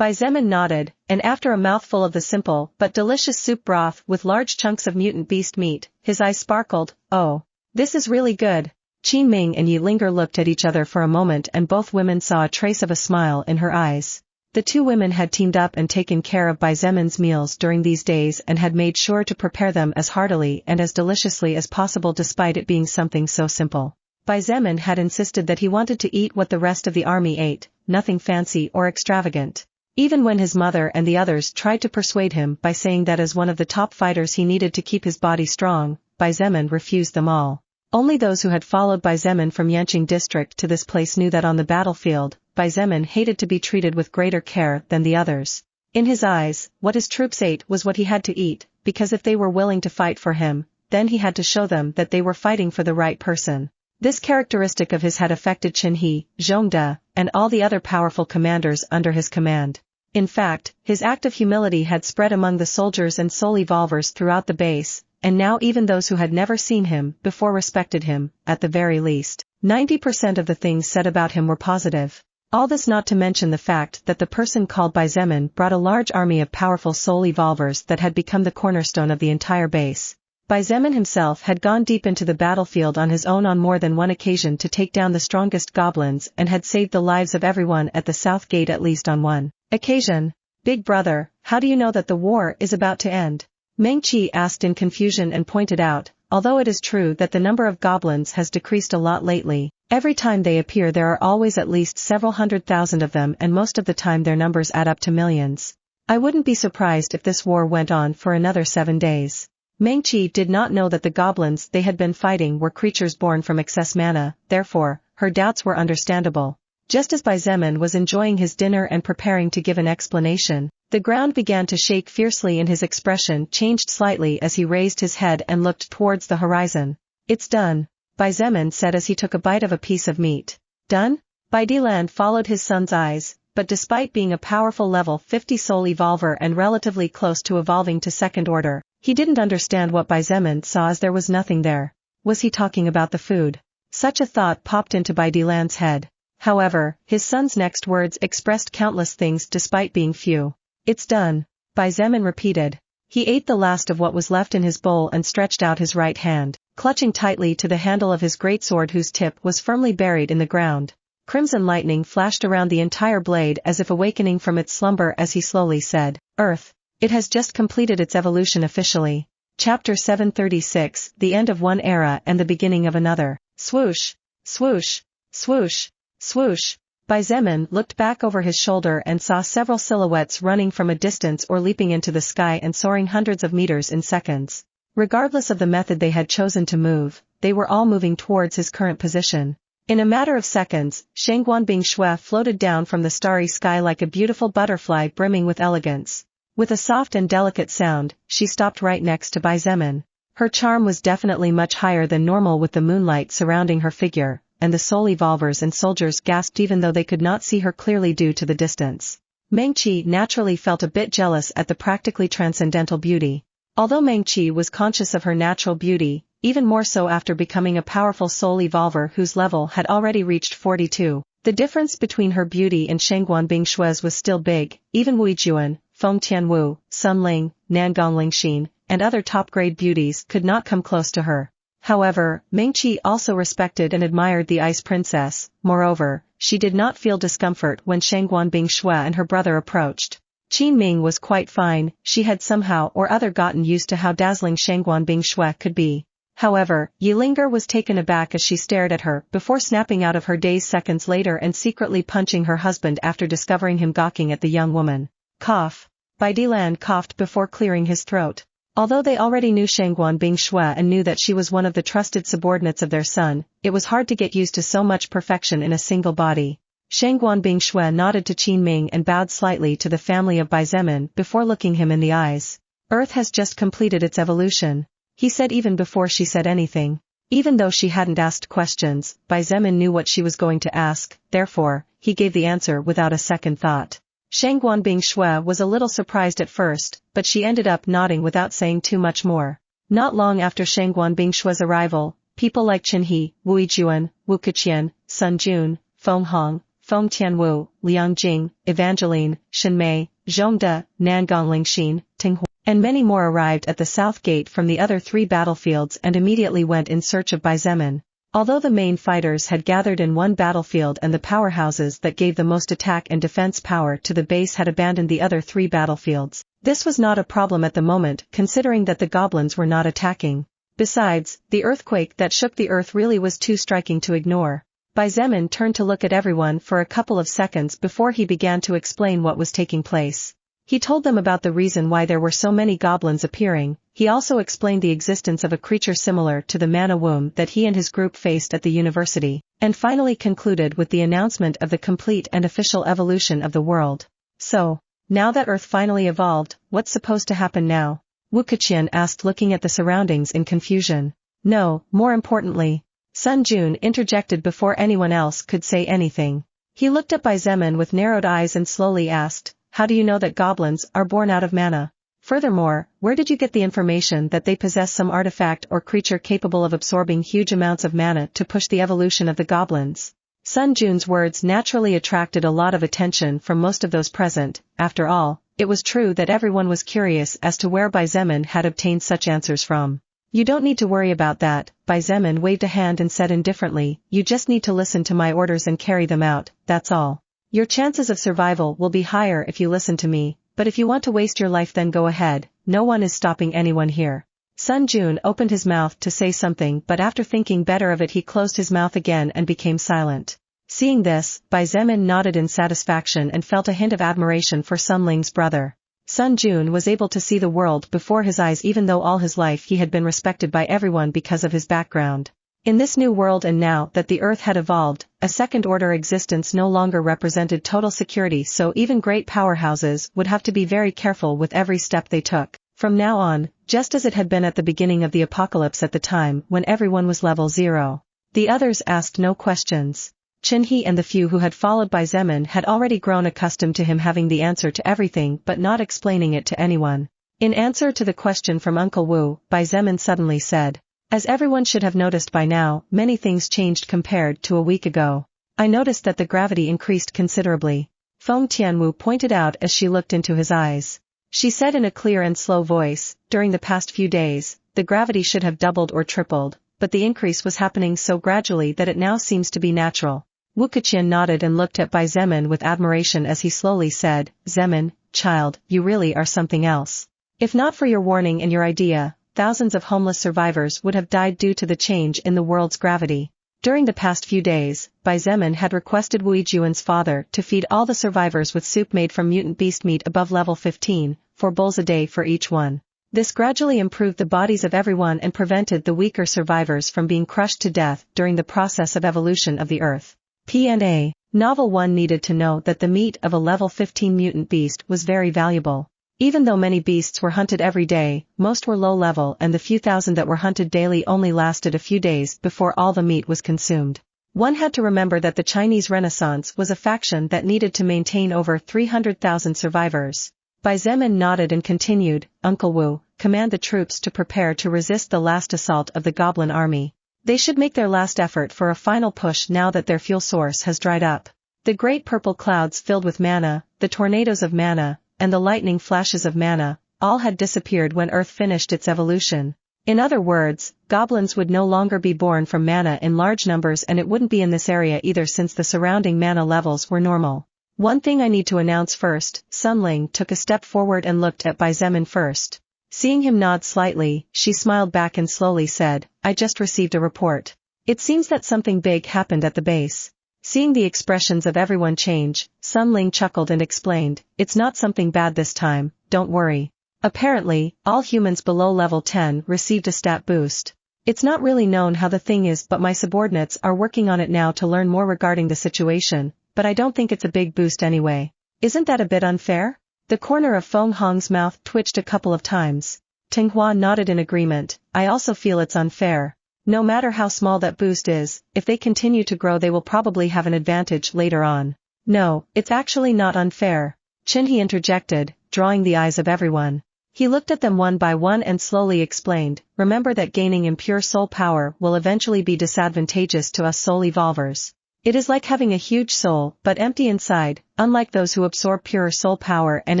Xietain nodded, and after a mouthful of the simple but delicious soup broth with large chunks of mutant beast meat, his eyes sparkled. "Oh, this is really good." Qingming and Yealinger looked at each other for a moment and both women saw a trace of a smile in her eyes. The 2 women had teamed up and taken care of Xietan's meals during these days and had made sure to prepare them as heartily and as deliciously as possible despite it being something so simple. Xietain had insisted that he wanted to eat what the rest of the army ate, nothing fancy or extravagant. Even when his mother and the others tried to persuade him by saying that as one of the top fighters he needed to keep his body strong, Xietain refused them all. Only those who had followed Xietain from Yanqing district to this place knew that on the battlefield, Xietain hated to be treated with greater care than the others. In his eyes, what his troops ate was what he had to eat, because if they were willing to fight for him, then he had to show them that they were fighting for the right person. This characteristic of his had affected Qinhe, Zhongde, and all the other powerful commanders under his command. In fact, his act of humility had spread among the soldiers and soul evolvers throughout the base, and now even those who had never seen him before respected him. At the very least, 90% of the things said about him were positive. All this not to mention the fact that the person called Xietain brought a large army of powerful soul evolvers that had become the cornerstone of the entire base. Xietain himself had gone deep into the battlefield on his own on more than one occasion to take down the strongest goblins and had saved the lives of everyone at the south gate at least on one occasion. Big brother, how do you know that the war is about to end? Meng Qi asked in confusion and pointed out, although it is true that the number of goblins has decreased a lot lately, every time they appear there are always at least several 100,000 of them and most of the time their numbers add up to millions. I wouldn't be surprised if this war went on for another 7 days. Meng Qi did not know that the goblins they had been fighting were creatures born from excess mana, therefore, her doubts were understandable. Just as Xietain was enjoying his dinner and preparing to give an explanation, the ground began to shake fiercely and his expression changed slightly as he raised his head and looked towards the horizon. It's done, Xietain said as he took a bite of a piece of meat. Done? Baidiland followed his son's eyes, but despite being a powerful level 50 soul evolver and relatively close to evolving to second order, he didn't understand what Xietain saw as there was nothing there. Was he talking about the food? Such a thought popped into Baidiland's head. However, his son's next words expressed countless things despite being few. It's done, Xietain repeated. He ate the last of what was left in his bowl and stretched out his right hand, clutching tightly to the handle of his greatsword whose tip was firmly buried in the ground. Crimson lightning flashed around the entire blade as if awakening from its slumber as he slowly said, Earth. It has just completed its evolution officially. Chapter 736, the end of one era and the beginning of another. Swoosh, swoosh, swoosh, swoosh. Xietain looked back over his shoulder and saw several silhouettes running from a distance or leaping into the sky and soaring hundreds of meters in seconds. Regardless of the method they had chosen to move, they were all moving towards his current position. In a matter of seconds, Shangguan Bingshui floated down from the starry sky like a beautiful butterfly brimming with elegance. With a soft and delicate sound, she stopped right next to Xietain. Her charm was definitely much higher than normal with the moonlight surrounding her figure, and the soul evolvers and soldiers gasped even though they could not see her clearly due to the distance. Meng Qi naturally felt a bit jealous at the practically transcendental beauty. Although Meng Qi was conscious of her natural beauty, even more so after becoming a powerful soul evolver whose level had already reached 42, the difference between her beauty and Shangguan Bingshui's was still big. Even Wu Juan, Feng Tianwu, Sun Ling, Nangong Lingxin, and other top-grade beauties could not come close to her. However, Meng Qi also respected and admired the Ice Princess. Moreover, she did not feel discomfort when Shangguan Bingshui and her brother approached. Qin Ming was quite fine, she had somehow or other gotten used to how dazzling Shangguan Bingshui could be. However, Yilinger was taken aback as she stared at her before snapping out of her daze seconds later and secretly punching her husband after discovering him gawking at the young woman. Cough. Baidiland coughed before clearing his throat. Although they already knew Shangguan Bingshui and knew that she was one of the trusted subordinates of their son, it was hard to get used to so much perfection in a single body. Shangguan Bingshui nodded to Qin Ming and bowed slightly to the family of Xietain before looking him in the eyes. Earth has just completed its evolution, he said even before she said anything. Even though she hadn't asked questions, Xietain knew what she was going to ask, therefore, he gave the answer without a second thought. Shangguan Bingshui was a little surprised at first, but she ended up nodding without saying too much more. Not long after Shangguan Bingshui's arrival, people like Chen He, Wu Juan, Wu Keqian, Sun Jun, Feng Hong, Feng Tianwu, Liang Jing, Evangeline, Shen Mei, Zhongde, Nangong Lingxin, Ting Hu, and many more arrived at the south gate from the other 3 battlefields and immediately went in search of Xietain. Although the main fighters had gathered in one battlefield and the powerhouses that gave the most attack and defense power to the base had abandoned the other 3 battlefields, this was not a problem at the moment considering that the goblins were not attacking. Besides, the earthquake that shook the earth really was too striking to ignore. Xietain turned to look at everyone for a couple of seconds before he began to explain what was taking place. He told them about the reason why there were so many goblins appearing. He also explained the existence of a creature similar to the mana womb that he and his group faced at the university, and finally concluded with the announcement of the complete and official evolution of the world. So, now that Earth finally evolved, what's supposed to happen now? Wu Keqian asked looking at the surroundings in confusion. No, more importantly, Sun Jun interjected before anyone else could say anything. He looked at Xietain with narrowed eyes and slowly asked, how do you know that goblins are born out of mana? Furthermore, where did you get the information that they possess some artifact or creature capable of absorbing huge amounts of mana to push the evolution of the goblins? Sun Jun's words naturally attracted a lot of attention from most of those present. After all, it was true that everyone was curious as to where Xietain had obtained such answers from. You don't need to worry about that, Bai Zemin waved a hand and said indifferently, you just need to listen to my orders and carry them out, that's all. Your chances of survival will be higher if you listen to me, but if you want to waste your life then go ahead, no one is stopping anyone here. Sun Jun opened his mouth to say something but after thinking better of it he closed his mouth again and became silent. Seeing this, Bai Zemin nodded in satisfaction and felt a hint of admiration for Sun Ling's brother. Sun Jun was able to see the world before his eyes even though all his life he had been respected by everyone because of his background. In this new world and now that the earth had evolved, a second-order existence no longer represented total security so even great powerhouses would have to be very careful with every step they took. From now on, just as it had been at the beginning of the apocalypse at the time when everyone was level 0. The others asked no questions. Qinhe and the few who had followed Bai Zemin had already grown accustomed to him having the answer to everything but not explaining it to anyone. In answer to the question from Uncle Wu, Bai Zemin suddenly said, as everyone should have noticed by now, many things changed compared to a week ago. I noticed that the gravity increased considerably. Feng Tianwu pointed out as she looked into his eyes. She said in a clear and slow voice, during the past few days, the gravity should have doubled or tripled, but the increase was happening so gradually that it now seems to be natural. Wu Keqian nodded and looked at Bai Zemin with admiration as he slowly said, Zemin, child, you really are something else. If not for your warning and your idea, thousands of homeless survivors would have died due to the change in the world's gravity. During the past few days, Bai Zemin had requested Wu Yijuan's father to feed all the survivors with soup made from mutant beast meat above level 15, 4 bowls a day for each one. This gradually improved the bodies of everyone and prevented the weaker survivors from being crushed to death during the process of evolution of the earth. P&A. Novel 1 needed to know that the meat of a level 15 mutant beast was very valuable. Even though many beasts were hunted every day, most were low level and the few thousand that were hunted daily only lasted a few days before all the meat was consumed. One had to remember that the Chinese Renaissance was a faction that needed to maintain over 300,000 survivors. Bai Zemin nodded and continued, Uncle Wu, command the troops to prepare to resist the last assault of the goblin army. They should make their last effort for a final push now that their fuel source has dried up. The great purple clouds filled with mana, the tornadoes of mana, and the lightning flashes of mana, all had disappeared when Earth finished its evolution. In other words, goblins would no longer be born from mana in large numbers and it wouldn't be in this area either since the surrounding mana levels were normal. One thing I need to announce first, Sun Ling took a step forward and looked at Bai Zemin first. Seeing him nod slightly, she smiled back and slowly said, I just received a report. It seems that something big happened at the base. Seeing the expressions of everyone change, Sun Ling chuckled and explained, it's not something bad this time, don't worry. Apparently, all humans below level 10 received a stat boost. It's not really known how the thing is but my subordinates are working on it now to learn more regarding the situation, but I don't think it's a big boost anyway. Isn't that a bit unfair? The corner of Feng Hong's mouth twitched a couple of times. Tinghua nodded in agreement, I also feel it's unfair. No matter how small that boost is, if they continue to grow they will probably have an advantage later on. No, it's actually not unfair. Qinhe interjected, drawing the eyes of everyone. He looked at them one by one and slowly explained, remember that gaining impure soul power will eventually be disadvantageous to us soul evolvers. It is like having a huge soul but empty inside, unlike those who absorb pure soul power and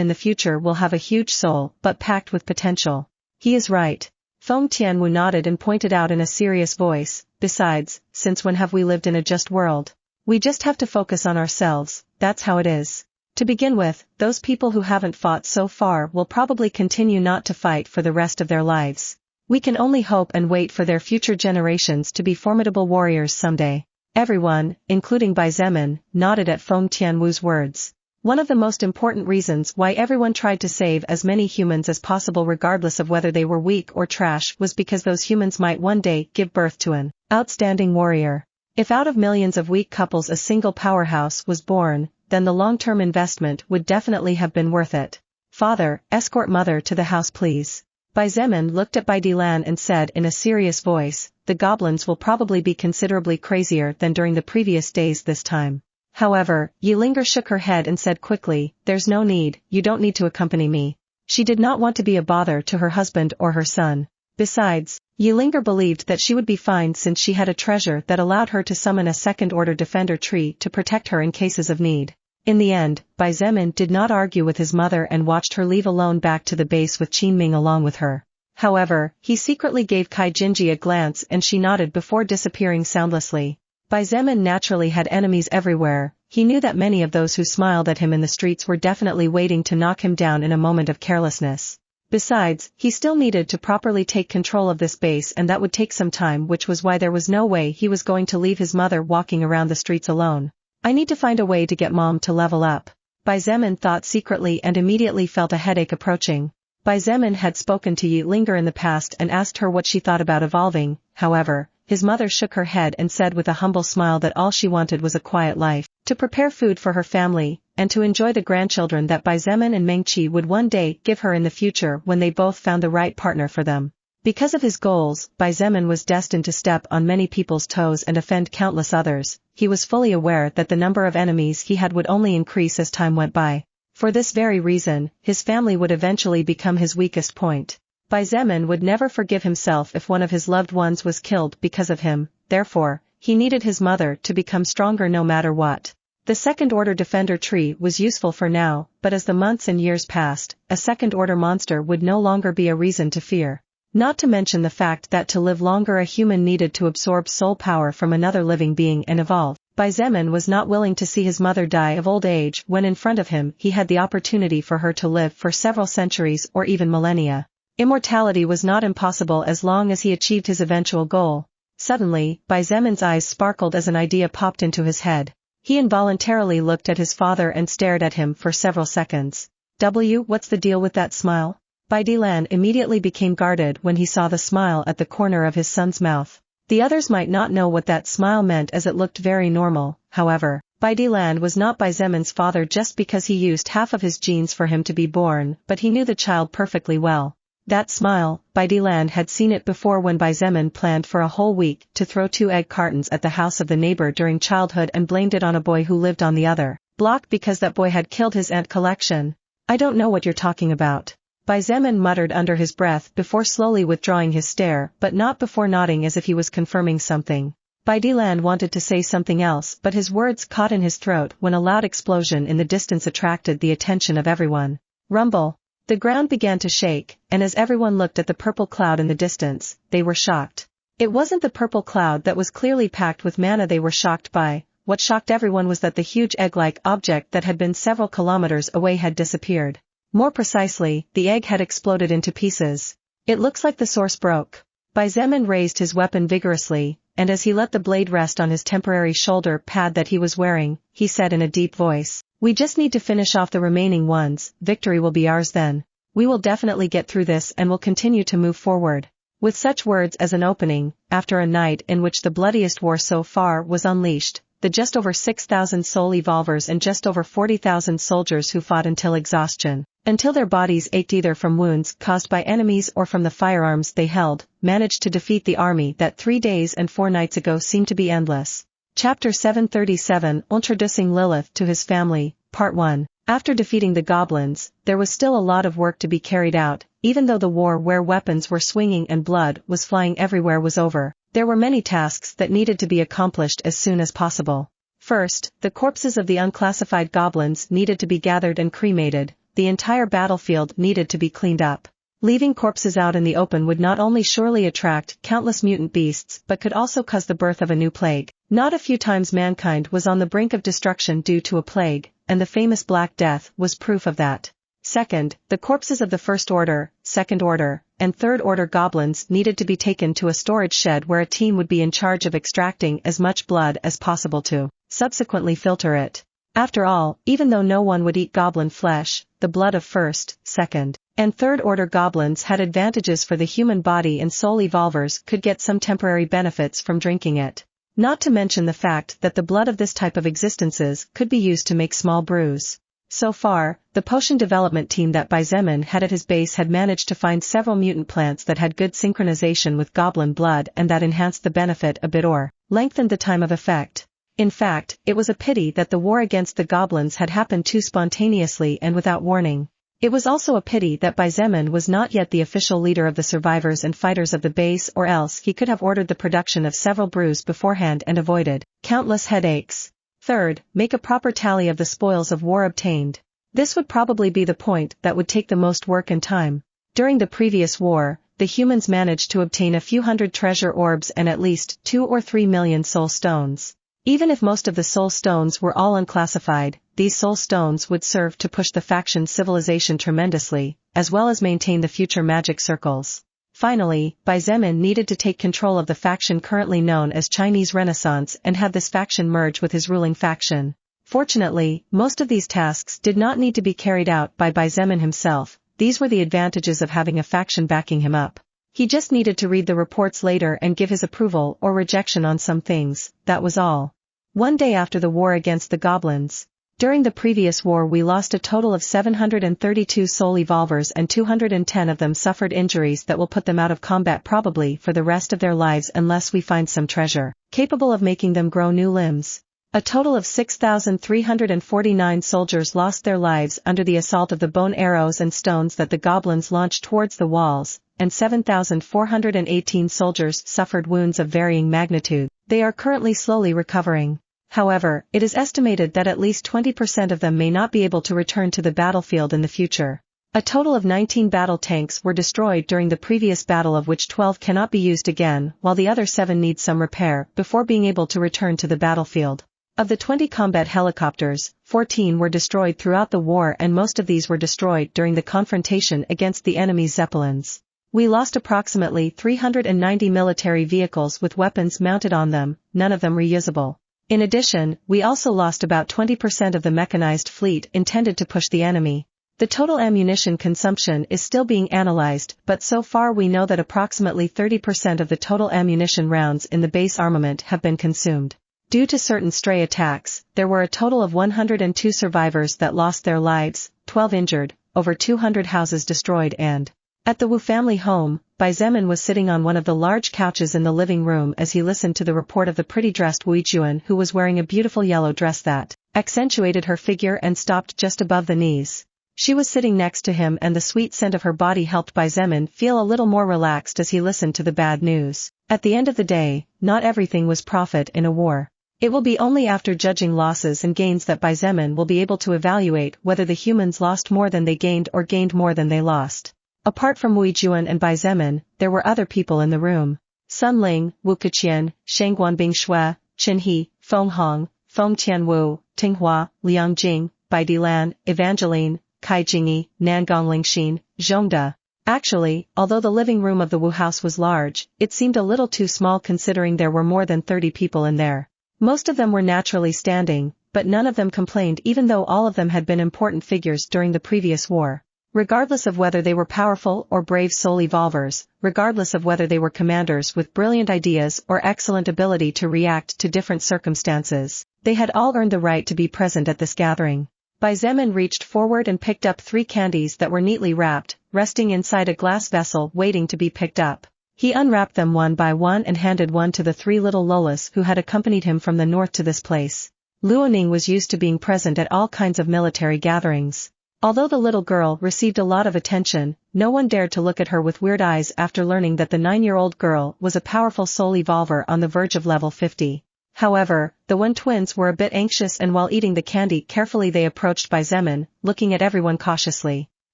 in the future will have a huge soul but packed with potential. He is right. Feng Tianwu nodded and pointed out in a serious voice, besides, since when have we lived in a just world? We just have to focus on ourselves, that's how it is. To begin with, those people who haven't fought so far will probably continue not to fight for the rest of their lives. We can only hope and wait for their future generations to be formidable warriors someday. Everyone, including Bai Zemin, nodded at Feng Tianwu's words. One of the most important reasons why everyone tried to save as many humans as possible regardless of whether they were weak or trash was because those humans might one day give birth to an outstanding warrior. If out of millions of weak couples a single powerhouse was born, then the long-term investment would definitely have been worth it. Father, escort mother to the house please. Bai Zemin looked at Bai Dilan and said in a serious voice, the goblins will probably be considerably crazier than during the previous days this time. However, Yilinger shook her head and said quickly, there's no need, you don't need to accompany me. She did not want to be a bother to her husband or her son. Besides, Yilinger believed that she would be fine since she had a treasure that allowed her to summon a second-order defender tree to protect her in cases of need. In the end, Bai Zemin did not argue with his mother and watched her leave alone back to the base with Qinming along with her. However, he secretly gave Kai Jinji a glance and she nodded before disappearing soundlessly. Bai Zemin naturally had enemies everywhere. He knew that many of those who smiled at him in the streets were definitely waiting to knock him down in a moment of carelessness. Besides, he still needed to properly take control of this base and that would take some time, which was why there was no way he was going to leave his mother walking around the streets alone. I need to find a way to get mom to level up. Bai Zemin thought secretly and immediately felt a headache approaching. Bai Zemin had spoken to Xietain in the past and asked her what she thought about evolving. However, his mother shook her head and said with a humble smile that all she wanted was a quiet life, to prepare food for her family, and to enjoy the grandchildren that Bai Zemin and Mengqi would one day give her in the future when they both found the right partner for them. Because of his goals, Bai Zemin was destined to step on many people's toes and offend countless others. He was fully aware that the number of enemies he had would only increase as time went by. For this very reason, his family would eventually become his weakest point. Bai Zemin would never forgive himself if one of his loved ones was killed because of him, therefore, he needed his mother to become stronger no matter what. The second-order defender tree was useful for now, but as the months and years passed, a second-order monster would no longer be a reason to fear. Not to mention the fact that to live longer a human needed to absorb soul power from another living being and evolve. Bai Zemin was not willing to see his mother die of old age when in front of him he had the opportunity for her to live for several centuries or even millennia. Immortality was not impossible as long as he achieved his eventual goal. Suddenly, Bai Zemin's eyes sparkled as an idea popped into his head. He involuntarily looked at his father and stared at him for several seconds. What's the deal with that smile? Bai Dilan immediately became guarded when he saw the smile at the corner of his son's mouth. The others might not know what that smile meant as it looked very normal. However, Bai Dilan was not Bai Zemin's father just because he used half of his genes for him to be born, but he knew the child perfectly well. That smile, Bai Dilan had seen it before when Bai Zemin planned for a whole week to throw 2 egg cartons at the house of the neighbor during childhood and blamed it on a boy who lived on the other block because that boy had killed his ant collection. I don't know what you're talking about. Bai Zemin muttered under his breath before slowly withdrawing his stare, but not before nodding as if he was confirming something. Bai Dilan wanted to say something else, but his words caught in his throat when a loud explosion in the distance attracted the attention of everyone. Rumble. The ground began to shake, and as everyone looked at the purple cloud in the distance, they were shocked. It wasn't the purple cloud that was clearly packed with mana they were shocked by. What shocked everyone was that the huge egg-like object that had been several kilometers away had disappeared. More precisely, the egg had exploded into pieces. It looks like the source broke. Bai Zemin raised his weapon vigorously, and as he let the blade rest on his temporary shoulder pad that he was wearing, he said in a deep voice, "We just need to finish off the remaining ones, victory will be ours then. We will definitely get through this and will continue to move forward." With such words as an opening, after a night in which the bloodiest war so far was unleashed, the just over 6,000 soul evolvers and just over 40,000 soldiers who fought until exhaustion, until their bodies ached either from wounds caused by enemies or from the firearms they held, managed to defeat the army that 3 days and 4 nights ago seemed to be endless. Chapter 737, Introducing Lilith to His Family, Part 1. After defeating the goblins, there was still a lot of work to be carried out. Even though the war where weapons were swinging and blood was flying everywhere was over, there were many tasks that needed to be accomplished as soon as possible. First, the corpses of the unclassified goblins needed to be gathered and cremated. The entire battlefield needed to be cleaned up. Leaving corpses out in the open would not only surely attract countless mutant beasts but could also cause the birth of a new plague. Not a few times mankind was on the brink of destruction due to a plague, and the famous Black Death was proof of that. Second, the corpses of the First Order, Second Order, and Third Order goblins needed to be taken to a storage shed where a team would be in charge of extracting as much blood as possible to subsequently filter it. After all, even though no one would eat goblin flesh, the blood of First, Second, and Third Order goblins had advantages for the human body and soul evolvers could get some temporary benefits from drinking it. Not to mention the fact that the blood of this type of existences could be used to make small brews. So far, the potion development team that Bai Zemin had at his base had managed to find several mutant plants that had good synchronization with goblin blood and that enhanced the benefit a bit or lengthened the time of effect. In fact, it was a pity that the war against the goblins had happened too spontaneously and without warning. It was also a pity that Bai Zemin was not yet the official leader of the survivors and fighters of the base, or else he could have ordered the production of several brews beforehand and avoided countless headaches. Third, make a proper tally of the spoils of war obtained. This would probably be the point that would take the most work and time. During the previous war, the humans managed to obtain a few hundred treasure orbs and at least 2 or 3 million soul stones. Even if most of the soul stones were all unclassified, these soul stones would serve to push the faction's civilization tremendously, as well as maintain the future magic circles. Finally, Xietain needed to take control of the faction currently known as Chinese Renaissance and have this faction merge with his ruling faction. Fortunately, most of these tasks did not need to be carried out by Xietain himself. These were the advantages of having a faction backing him up. He just needed to read the reports later and give his approval or rejection on some things, that was all. One day after the war against the goblins. During the previous war we lost a total of 732 soul evolvers and 210 of them suffered injuries that will put them out of combat probably for the rest of their lives unless we find some treasure capable of making them grow new limbs. A total of 6,349 soldiers lost their lives under the assault of the bone arrows and stones that the goblins launched towards the walls, and 7,418 soldiers suffered wounds of varying magnitude. They are currently slowly recovering. However, it is estimated that at least 20% of them may not be able to return to the battlefield in the future. A total of 19 battle tanks were destroyed during the previous battle, of which 12 cannot be used again, while the other 7 need some repair before being able to return to the battlefield. Of the 20 combat helicopters, 14 were destroyed throughout the war and most of these were destroyed during the confrontation against the enemy's zeppelins. We lost approximately 390 military vehicles with weapons mounted on them, none of them reusable. In addition, we also lost about 20% of the mechanized fleet intended to push the enemy. The total ammunition consumption is still being analyzed, but so far we know that approximately 30% of the total ammunition rounds in the base armament have been consumed. Due to certain stray attacks, there were a total of 102 survivors that lost their lives, 12 injured, over 200 houses destroyed and at the Wu family home, Xietain was sitting on one of the large couches in the living room as he listened to the report of the pretty-dressed Xietain, who was wearing a beautiful yellow dress that accentuated her figure and stopped just above the knees. She was sitting next to him and the sweet scent of her body helped Xietain feel a little more relaxed as he listened to the bad news. At the end of the day, not everything was profit in a war. It will be only after judging losses and gains that Xietain will be able to evaluate whether the humans lost more than they gained or gained more than they lost. Apart from Xietain and Xietain, there were other people in the room. Sun Ling, Wu Keqian, Shangguan Bingshui, Qin He, Feng Hong, Feng Tianwu, Tinghua, Liang Jing, Bai Dilan, Evangeline, Kai Jingyi, Nangong Lingxin, Zhongda. Actually, although the living room of the Wu house was large, it seemed a little too small considering there were more than 30 people in there. Most of them were naturally standing, but none of them complained even though all of them had been important figures during the previous war. Regardless of whether they were powerful or brave soul evolvers, regardless of whether they were commanders with brilliant ideas or excellent ability to react to different circumstances, they had all earned the right to be present at this gathering. Xietain reached forward and picked up 3 candies that were neatly wrapped, resting inside a glass vessel waiting to be picked up. He unwrapped them one by one and handed one to the 3 little Lolas who had accompanied him from the north to this place. Luoning was used to being present at all kinds of military gatherings. Although the little girl received a lot of attention, no one dared to look at her with weird eyes after learning that the 9-year-old girl was a powerful soul evolver on the verge of level 50. However, the Wen twins were a bit anxious and while eating the candy carefully they approached Xietain, looking at everyone cautiously.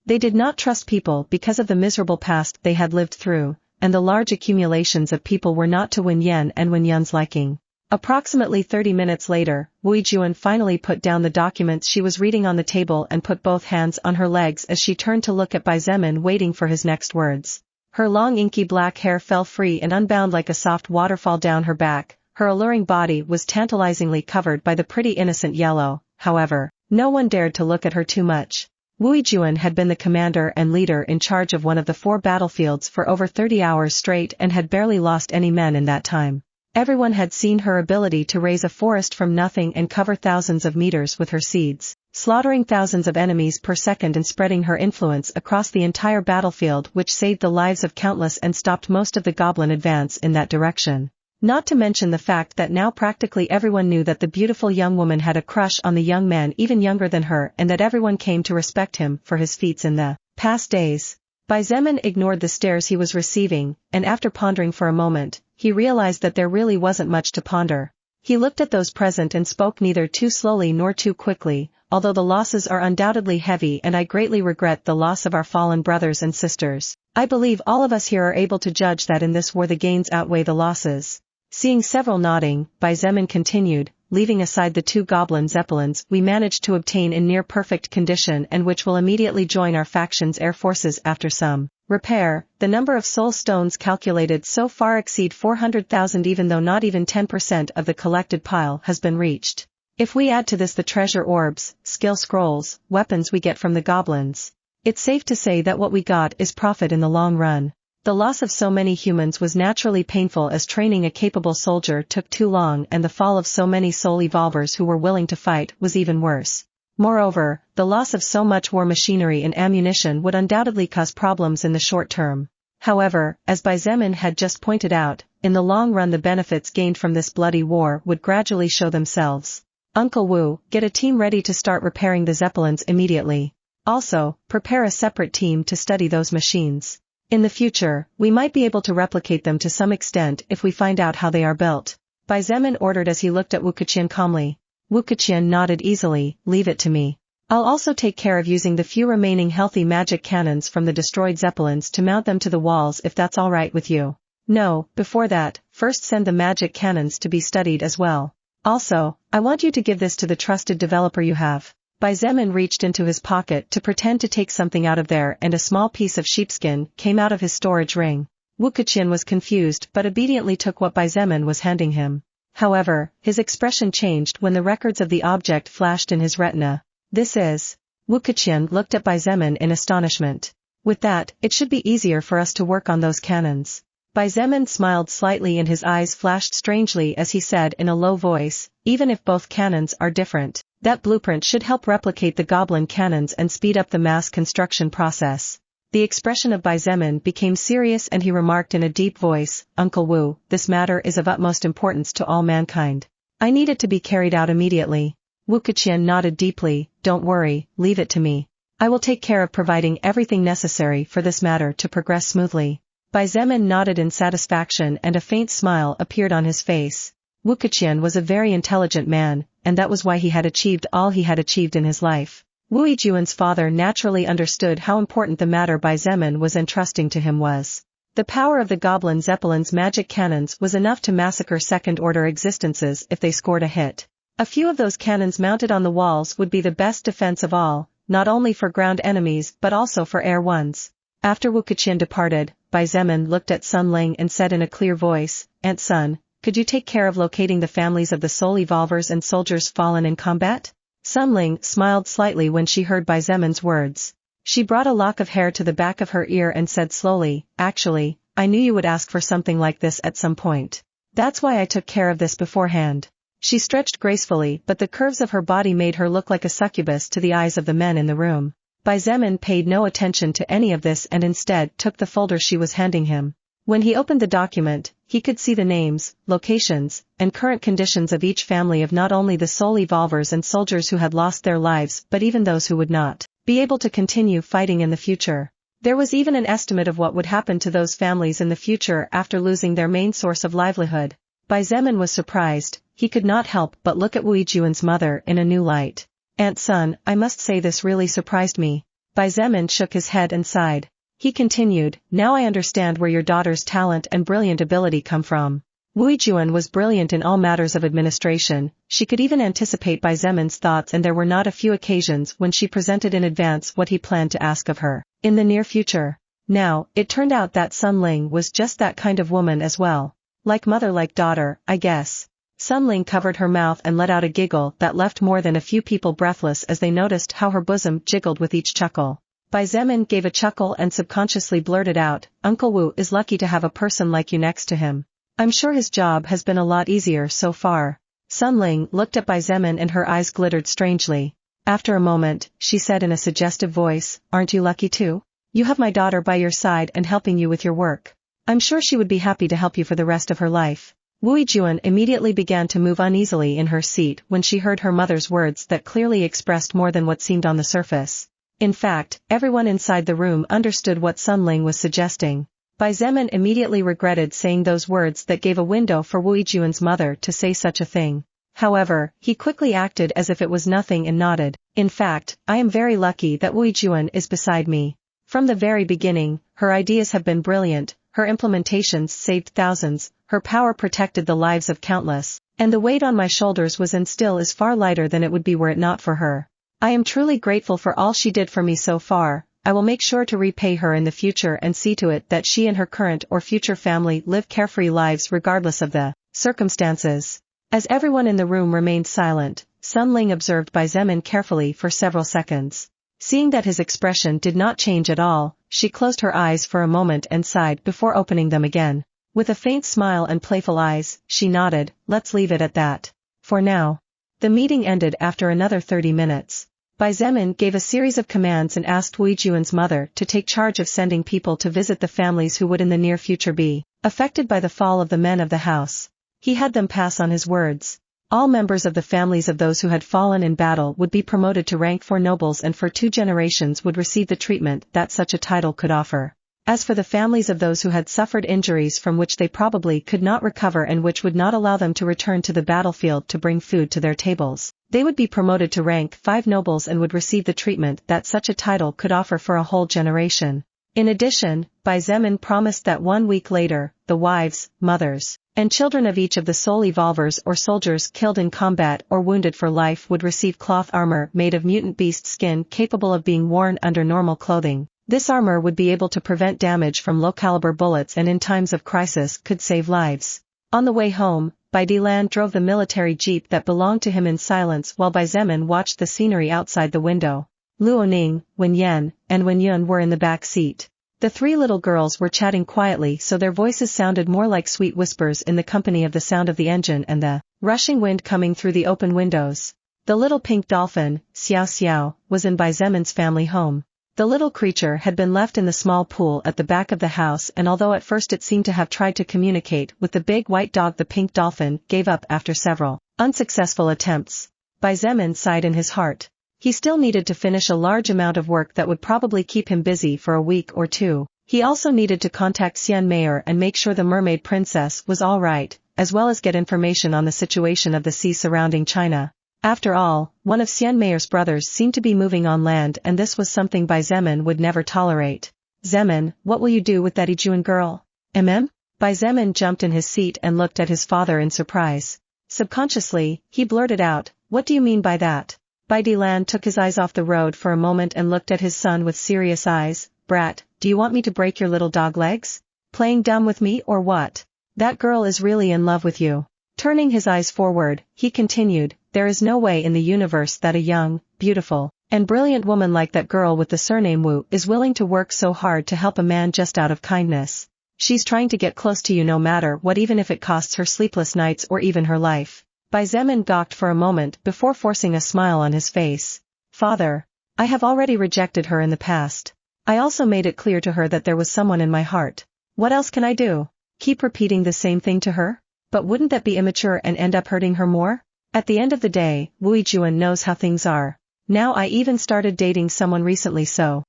They did not trust people because of the miserable past they had lived through, and the large accumulations of people were not to Wen Yan and Wen Yun's liking. Approximately 30 minutes later, Xietain finally put down the documents she was reading on the table and put both hands on her legs as she turned to look at Xietain waiting for his next words. Her long inky black hair fell free and unbound like a soft waterfall down her back, her alluring body was tantalizingly covered by the pretty innocent yellow, however, no one dared to look at her too much. Xietain had been the commander and leader in charge of one of the 4 battlefields for over 30 hours straight and had barely lost any men in that time. Everyone had seen her ability to raise a forest from nothing and cover thousands of meters with her seeds, slaughtering thousands of enemies per second and spreading her influence across the entire battlefield, which saved the lives of countless and stopped most of the goblin advance in that direction. Not to mention the fact that now practically everyone knew that the beautiful young woman had a crush on the young man even younger than her and that everyone came to respect him for his feats in the past days. Xietain ignored the stares he was receiving, and after pondering for a moment, he realized that there really wasn't much to ponder. He looked at those present and spoke neither too slowly nor too quickly, although the losses are undoubtedly heavy and I greatly regret the loss of our fallen brothers and sisters. I believe all of us here are able to judge that in this war the gains outweigh the losses. Seeing several nodding, Xietain continued, leaving aside the 2 goblin zeppelins we managed to obtain in near perfect condition and which will immediately join our faction's air forces after some repair. The number of soul stones calculated so far exceed 400,000, even though not even 10% of the collected pile has been reached. If we add to this the treasure orbs, skill scrolls, weapons we get from the goblins, it's safe to say that what we got is profit in the long run. The loss of so many humans was naturally painful, as training a capable soldier took too long, and the fall of so many soul evolvers who were willing to fight was even worse. Moreover, the loss of so much war machinery and ammunition would undoubtedly cause problems in the short term. However, as Xietain had just pointed out, in the long run the benefits gained from this bloody war would gradually show themselves. Uncle Wu, get a team ready to start repairing the zeppelins immediately. Also, prepare a separate team to study those machines. In the future, we might be able to replicate them to some extent if we find out how they are built. Xietain ordered as he looked at Wu Keqian calmly. Wu Keqian nodded easily. Leave it to me. I'll also take care of using the few remaining healthy magic cannons from the destroyed zeppelins to mount them to the walls, if that's alright with you. No, before that, first send the magic cannons to be studied as well. Also, I want you to give this to the trusted developer you have. Xietain reached into his pocket to pretend to take something out of there, and a small piece of sheepskin came out of his storage ring. Wu Keqian was confused but obediently took what Xietain was handing him. However, his expression changed when the records of the object flashed in his retina. This is... Wu Keqian looked at Xietain in astonishment. With that, it should be easier for us to work on those cannons. Xietain smiled slightly and his eyes flashed strangely as he said in a low voice, even if both cannons are different, that blueprint should help replicate the goblin cannons and speed up the mass construction process. The expression of Xietain became serious and he remarked in a deep voice, Uncle Wu, this matter is of utmost importance to all mankind. I need it to be carried out immediately. Wu Keqian nodded deeply. Don't worry, leave it to me. I will take care of providing everything necessary for this matter to progress smoothly. Xietain nodded in satisfaction and a faint smile appeared on his face. Wu Keqian was a very intelligent man, and that was why he had achieved all he had achieved in his life. Wu Yijuan's father naturally understood how important the matter Xietain was entrusting to him was. The power of the goblin Zeppelin's magic cannons was enough to massacre second-order existences if they scored a hit. A few of those cannons mounted on the walls would be the best defense of all, not only for ground enemies but also for air ones. After Wu Keqian departed, Xietain looked at Sun Ling and said in a clear voice, Aunt Sun, could you take care of locating the families of the soul evolvers and soldiers fallen in combat? Sun Ling smiled slightly when she heard Xietan's words. She brought a lock of hair to the back of her ear and said slowly, actually, I knew you would ask for something like this at some point. That's why I took care of this beforehand. She stretched gracefully, but the curves of her body made her look like a succubus to the eyes of the men in the room. Xietain paid no attention to any of this and instead took the folder she was handing him. When he opened the document, he could see the names, locations, and current conditions of each family of not only the soul evolvers and soldiers who had lost their lives but even those who would not be able to continue fighting in the future. There was even an estimate of what would happen to those families in the future after losing their main source of livelihood. Xietain was surprised. He could not help but look at Wu Yijuan's mother in a new light. Aunt Sun, I must say this really surprised me. Xietain shook his head and sighed. He continued, now I understand where your daughter's talent and brilliant ability come from. Wu Yijuan was brilliant in all matters of administration. She could even anticipate Xietan's thoughts, and there were not a few occasions when she presented in advance what he planned to ask of her in the near future. Now, it turned out that Sun Ling was just that kind of woman as well. Like mother like daughter, I guess. Sun Ling covered her mouth and let out a giggle that left more than a few people breathless as they noticed how her bosom jiggled with each chuckle. Xietain gave a chuckle and subconsciously blurted out, Uncle Wu is lucky to have a person like you next to him. I'm sure his job has been a lot easier so far. Sun Ling looked at Xietain and her eyes glittered strangely. After a moment, she said in a suggestive voice, aren't you lucky too? You have my daughter by your side and helping you with your work. I'm sure she would be happy to help you for the rest of her life. Wu Yijuan immediately began to move uneasily in her seat when she heard her mother's words that clearly expressed more than what seemed on the surface. In fact, everyone inside the room understood what Sun Ling was suggesting. Xietain immediately regretted saying those words that gave a window for Wu Yijuan's mother to say such a thing. However, he quickly acted as if it was nothing and nodded. In fact, I am very lucky that Xietain is beside me. From the very beginning, her ideas have been brilliant, her implementations saved thousands, her power protected the lives of countless, and the weight on my shoulders was and still is far lighter than it would be were it not for her. I am truly grateful for all she did for me so far. I will make sure to repay her in the future and see to it that she and her current or future family live carefree lives regardless of the circumstances. As everyone in the room remained silent, Sun Ling observed Bai Zemin carefully for several seconds. Seeing that his expression did not change at all, she closed her eyes for a moment and sighed before opening them again. With a faint smile and playful eyes, she nodded, let's leave it at that. For now. The meeting ended after another 30 minutes. Bai Zemin gave a series of commands and asked Xietan's mother to take charge of sending people to visit the families who would in the near future be affected by the fall of the men of the house. He had them pass on his words. All members of the families of those who had fallen in battle would be promoted to rank 4 nobles and for 2 generations would receive the treatment that such a title could offer. As for the families of those who had suffered injuries from which they probably could not recover and which would not allow them to return to the battlefield to bring food to their tables, they would be promoted to rank 5 nobles and would receive the treatment that such a title could offer for a whole generation. In addition, Bai Zemin promised that 1 week later, the wives, mothers, and children of each of the soul evolvers or soldiers killed in combat or wounded for life would receive cloth armor made of mutant beast skin capable of being worn under normal clothing. This armor would be able to prevent damage from low-caliber bullets and in times of crisis could save lives. On the way home, Bai Dilan drove the military jeep that belonged to him in silence while Bai Zemin watched the scenery outside the window. Luo Ning, Wen Yan, and Wen Yun were in the back seat. The 3 little girls were chatting quietly so their voices sounded more like sweet whispers in the company of the sound of the engine and the rushing wind coming through the open windows. The little pink dolphin, Xiao Xiao, was in Bai Zemin's family home. The little creature had been left in the small pool at the back of the house and although at first it seemed to have tried to communicate with the big white dog, the pink dolphin gave up after several unsuccessful attempts. Bai Zemin sighed in his heart. He still needed to finish a large amount of work that would probably keep him busy for a week or 2. He also needed to contact Xian Mayer and make sure the mermaid princess was all right, as well as get information on the situation of the sea surrounding China. After all, one of Xian Mayer's brothers seemed to be moving on land and this was something Bai Zemin would never tolerate. Zemin, what will you do with that Xietain girl? Bai Zemin jumped in his seat and looked at his father in surprise. Subconsciously, he blurted out, what do you mean by that? Bai Dilan took his eyes off the road for a moment and looked at his son with serious eyes. Brat, do you want me to break your little dog legs? Playing dumb with me or what? That girl is really in love with you. Turning his eyes forward, he continued, there is no way in the universe that a young, beautiful, and brilliant woman like that girl with the surname Wu is willing to work so hard to help a man just out of kindness. She's trying to get close to you no matter what, even if it costs her sleepless nights or even her life. Bai Zemin gawked for a moment before forcing a smile on his face. Father, I have already rejected her in the past. I also made it clear to her that there was someone in my heart. What else can I do? Keep repeating the same thing to her? But wouldn't that be immature and end up hurting her more? At the end of the day, Wu Juan knows how things are. Now I even started dating someone recently so,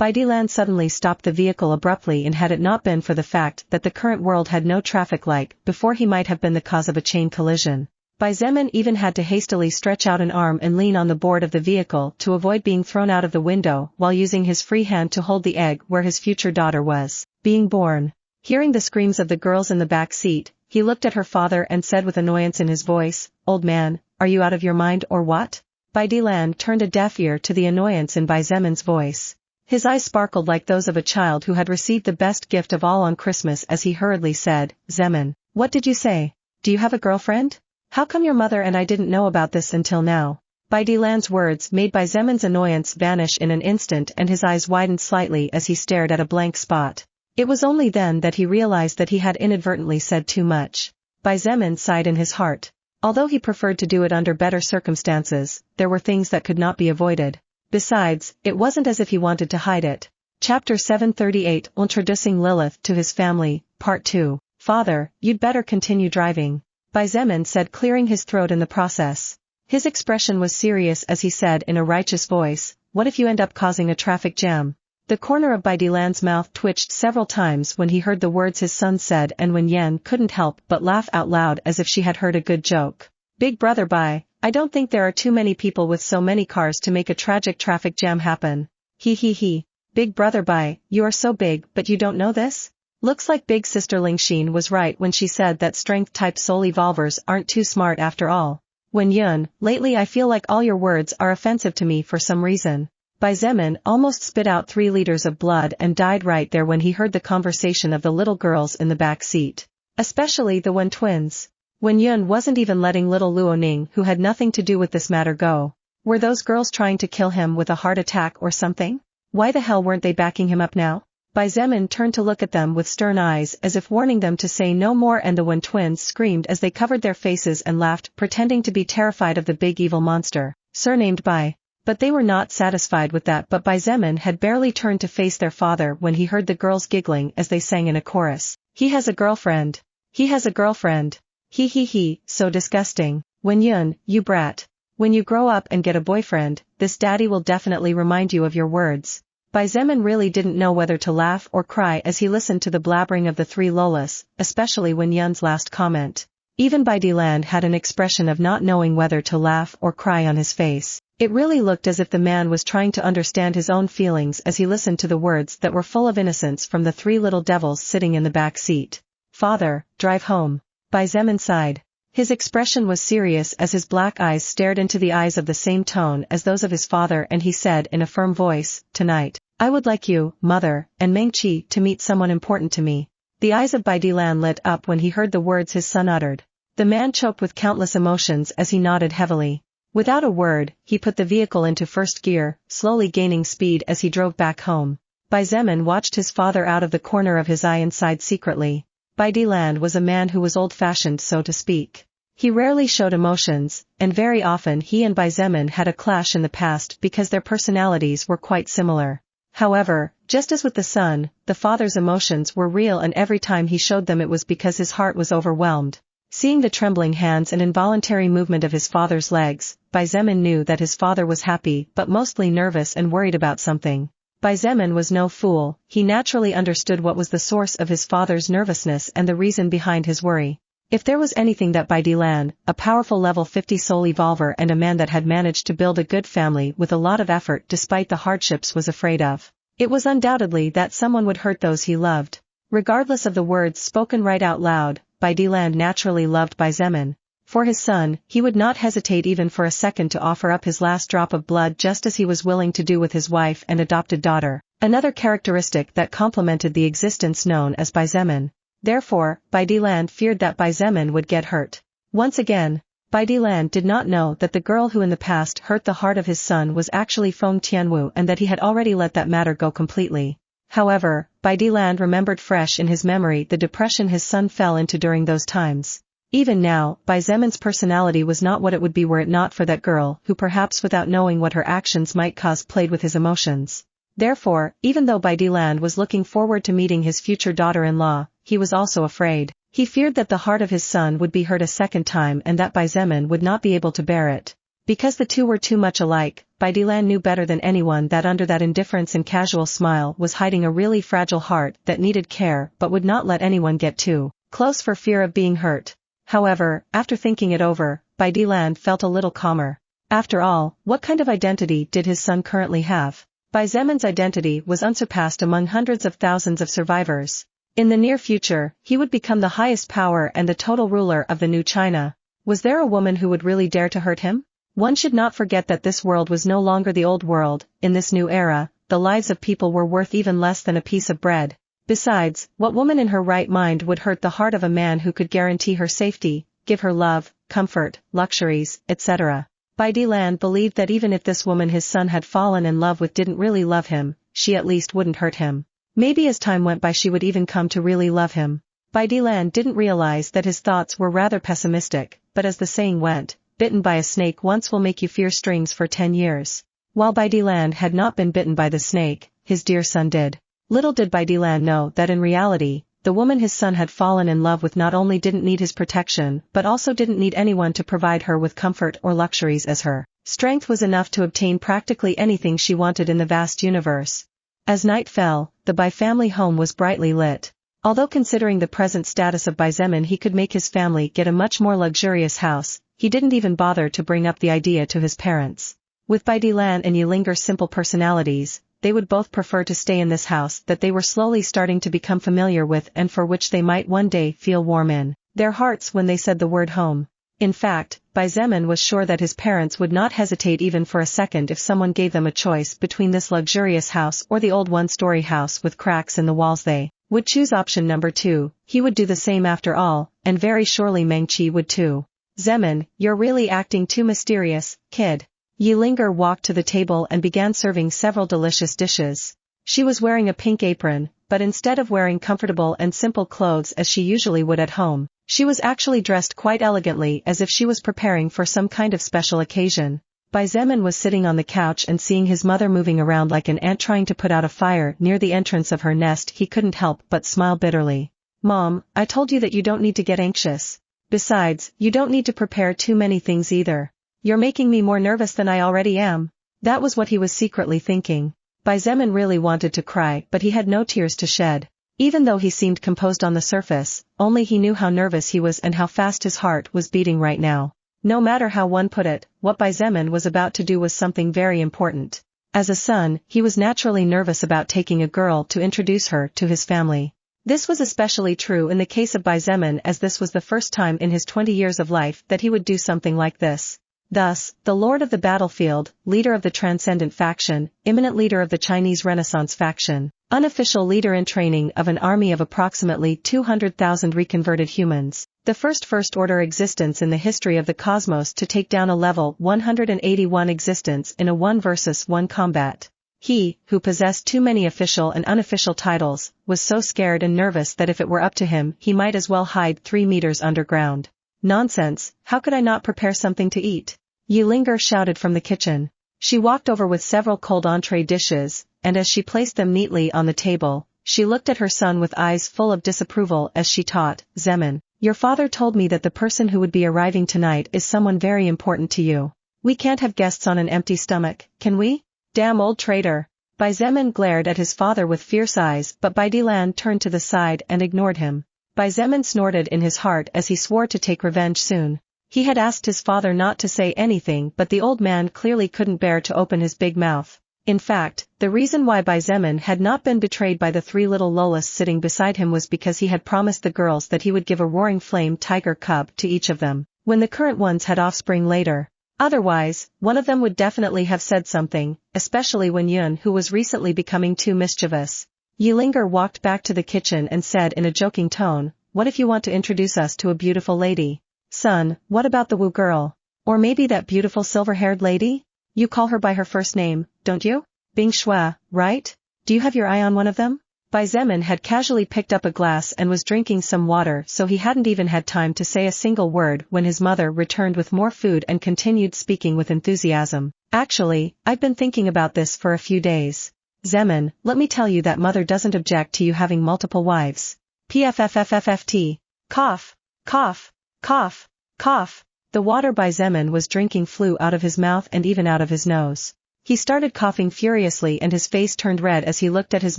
Bai Dilan suddenly stopped the vehicle abruptly and had it not been for the fact that the current world had no traffic light before he might have been the cause of a chain collision. Bai Zemin even had to hastily stretch out an arm and lean on the board of the vehicle to avoid being thrown out of the window while using his free hand to hold the egg where his future daughter was being born. Hearing the screams of the girls in the back seat, he looked at her father and said with annoyance in his voice, Old man, are you out of your mind or what? Bai Dilan turned a deaf ear to the annoyance in Bai Zemin's voice. His eyes sparkled like those of a child who had received the best gift of all on Christmas as he hurriedly said, Zemin, what did you say? Do you have a girlfriend? How come your mother and I didn't know about this until now? Bai Dilan's words made Bai Zemin's annoyance vanish in an instant and his eyes widened slightly as he stared at a blank spot. It was only then that he realized that he had inadvertently said too much. Bai Zemin sighed in his heart. Although he preferred to do it under better circumstances, there were things that could not be avoided. Besides, it wasn't as if he wanted to hide it. Chapter 738 Introducing Lilith to his family, Part 2. Father, you'd better continue driving. Bai Zemin said, clearing his throat in the process. His expression was serious as he said in a righteous voice, what if you end up causing a traffic jam? The corner of Bai Dilan's mouth twitched several times when he heard the words his son said and Wen Yan couldn't help but laugh out loud as if she had heard a good joke. Big brother Bai, I don't think there are too many people with so many cars to make a tragic traffic jam happen. He. Big brother Bai, you are so big but you don't know this? Looks like big sister Lingxin was right when she said that strength-type soul evolvers aren't too smart after all. Wen Yun, lately I feel like all your words are offensive to me for some reason. Bai Zemin almost spit out 3 liters of blood and died right there when he heard the conversation of the little girls in the back seat. Especially the Wen twins. Wen Yun wasn't even letting little Luo Ning, who had nothing to do with this matter, go. Were those girls trying to kill him with a heart attack or something? Why the hell weren't they backing him up now? Bai Zemin turned to look at them with stern eyes as if warning them to say no more, and the Wen twins screamed as they covered their faces and laughed, pretending to be terrified of the big evil monster, surnamed Bai. But they were not satisfied with that. But Bai Zemin had barely turned to face their father when he heard the girls giggling as they sang in a chorus. He has a girlfriend. He has a girlfriend. He, so disgusting. Wen Yun, you brat. When you grow up and get a boyfriend, this daddy will definitely remind you of your words. Bai Zemin really didn't know whether to laugh or cry as he listened to the blabbering of the 3 Lolas, especially Wen Yun's last comment. Even Bai Dilan had an expression of not knowing whether to laugh or cry on his face. It really looked as if the man was trying to understand his own feelings as he listened to the words that were full of innocence from the 3 little devils sitting in the back seat. Father, drive home. Bai Zemin sighed. His expression was serious as his black eyes stared into the eyes of the same tone as those of his father, and he said in a firm voice, "Tonight, I would like you, mother, and Meng Qi to meet someone important to me." The eyes of Bai Dilan lit up when he heard the words his son uttered. The man choked with countless emotions as he nodded heavily. Without a word, he put the vehicle into first gear, slowly gaining speed as he drove back home. Bai Zemin watched his father out of the corner of his eye and sighed secretly. Bai Dilan was a man who was old-fashioned, so to speak. He rarely showed emotions, and very often he and Bai Zemin had a clash in the past because their personalities were quite similar. However, just as with the son, the father's emotions were real, and every time he showed them it was because his heart was overwhelmed. Seeing the trembling hands and involuntary movement of his father's legs, Bai Zemin knew that his father was happy but mostly nervous and worried about something. Bai Zemin was no fool, he naturally understood what was the source of his father's nervousness and the reason behind his worry. If there was anything that Bai Dilan, a powerful level 50 soul evolver and a man that had managed to build a good family with a lot of effort despite the hardships, was afraid of, it was undoubtedly that someone would hurt those he loved. Regardless of the words spoken right out loud, Bai Dilan naturally loved Bai Zemin. For his son, he would not hesitate even for a second to offer up his last drop of blood, just as he was willing to do with his wife and adopted daughter, another characteristic that complemented the existence known as Bai Zemin. Therefore, Bai Dilan feared that Bai Zemin would get hurt. Once again, Bai Dilan did not know that the girl who in the past hurt the heart of his son was actually Feng Tianwu, and that he had already let that matter go completely. However, Bai Dilan remembered fresh in his memory the depression his son fell into during those times. Even now, Bai Zemin's personality was not what it would be were it not for that girl who, perhaps without knowing what her actions might cause, played with his emotions. Therefore, even though Bai Dilan was looking forward to meeting his future daughter-in-law, he was also afraid. He feared that the heart of his son would be hurt a second time and that Bai Zemin would not be able to bear it. Because the two were too much alike, Bai Dilan knew better than anyone that under that indifference and casual smile was hiding a really fragile heart that needed care but would not let anyone get too close for fear of being hurt. However, after thinking it over, Bai Dilan felt a little calmer. After all, what kind of identity did his son currently have? Bai Zemin's identity was unsurpassed among hundreds of thousands of survivors. In the near future, he would become the highest power and the total ruler of the new China. Was there a woman who would really dare to hurt him? One should not forget that this world was no longer the old world. In this new era, the lives of people were worth even less than a piece of bread. Besides, what woman in her right mind would hurt the heart of a man who could guarantee her safety, give her love, comfort, luxuries, etc.? Bai Dilan believed that even if this woman his son had fallen in love with didn't really love him, she at least wouldn't hurt him. Maybe as time went by she would even come to really love him. Bai Dilan didn't realize that his thoughts were rather pessimistic, but as the saying went, bitten by a snake once will make you fear strings for 10 years. While Bai Dilan had not been bitten by the snake, his dear son did. Little did Bai Dilan know that in reality, the woman his son had fallen in love with not only didn't need his protection but also didn't need anyone to provide her with comfort or luxuries, as her strength was enough to obtain practically anything she wanted in the vast universe. As night fell, the Bai family home was brightly lit. Although considering the present status of Bai Zemin he could make his family get a much more luxurious house, he didn't even bother to bring up the idea to his parents. With Baidilan and Yilinger's simple personalities, they would both prefer to stay in this house that they were slowly starting to become familiar with and for which they might one day feel warm in their hearts when they said the word home. In fact, Baizemin was sure that his parents would not hesitate even for a second if someone gave them a choice between this luxurious house or the old one-story house with cracks in the walls. They would choose option number 2. He would do the same after all, and very surely Mengqi would too. Zemin, you're really acting too mysterious, kid. Yilinger walked to the table and began serving several delicious dishes. She was wearing a pink apron, but instead of wearing comfortable and simple clothes as she usually would at home, she was actually dressed quite elegantly as if she was preparing for some kind of special occasion. Baizemin was sitting on the couch and seeing his mother moving around like an ant trying to put out a fire near the entrance of her nest. He couldn't help but smile bitterly. Mom, I told you that you don't need to get anxious. Besides, you don't need to prepare too many things either. You're making me more nervous than I already am. That was what he was secretly thinking. Baizemin really wanted to cry, but he had no tears to shed. Even though he seemed composed on the surface, only he knew how nervous he was and how fast his heart was beating right now. No matter how one put it, what Baizemin was about to do was something very important. As a son, he was naturally nervous about taking a girl to introduce her to his family. This was especially true in the case of Baizemin, as this was the first time in his 20 years of life that he would do something like this. Thus, the lord of the battlefield, leader of the transcendent faction, imminent leader of the Chinese Renaissance faction, unofficial leader in training of an army of approximately 200,000 reconverted humans, the first order existence in the history of the cosmos to take down a level 181 existence in a 1 versus 1 combat. He, who possessed too many official and unofficial titles, was so scared and nervous that if it were up to him he might as well hide 3 meters underground. Nonsense, how could I not prepare something to eat? Yilinger shouted from the kitchen. She walked over with several cold entree dishes, and as she placed them neatly on the table, she looked at her son with eyes full of disapproval as she taught, Zemin, your father told me that the person who would be arriving tonight is someone very important to you. We can't have guests on an empty stomach, can we? Damn old traitor. Baizemin glared at his father with fierce eyes, but Baidilan turned to the side and ignored him. Baizemin snorted in his heart as he swore to take revenge soon. He had asked his father not to say anything, but the old man clearly couldn't bear to open his big mouth. In fact, the reason why Baizemin had not been betrayed by the 3 little Lolas sitting beside him was because he had promised the girls that he would give a roaring flame tiger cub to each of them, when the current ones had offspring later. Otherwise, one of them would definitely have said something, especially when Yun, who was recently becoming too mischievous. Yilinger walked back to the kitchen and said in a joking tone, what if you want to introduce us to a beautiful lady? Son, what about the Wu girl? Or maybe that beautiful silver-haired lady? You call her by her first name, don't you? Bing Shui, right? Do you have your eye on one of them? Baizemin had casually picked up a glass and was drinking some water, so he hadn't even had time to say a single word when his mother returned with more food and continued speaking with enthusiasm. Actually, I've been thinking about this for a few days. Zemin, let me tell you that mother doesn't object to you having multiple wives. PFFFFFT. Cough, cough, cough, cough. The water Baizemin was drinking flew out of his mouth and even out of his nose. He started coughing furiously and his face turned red as he looked at his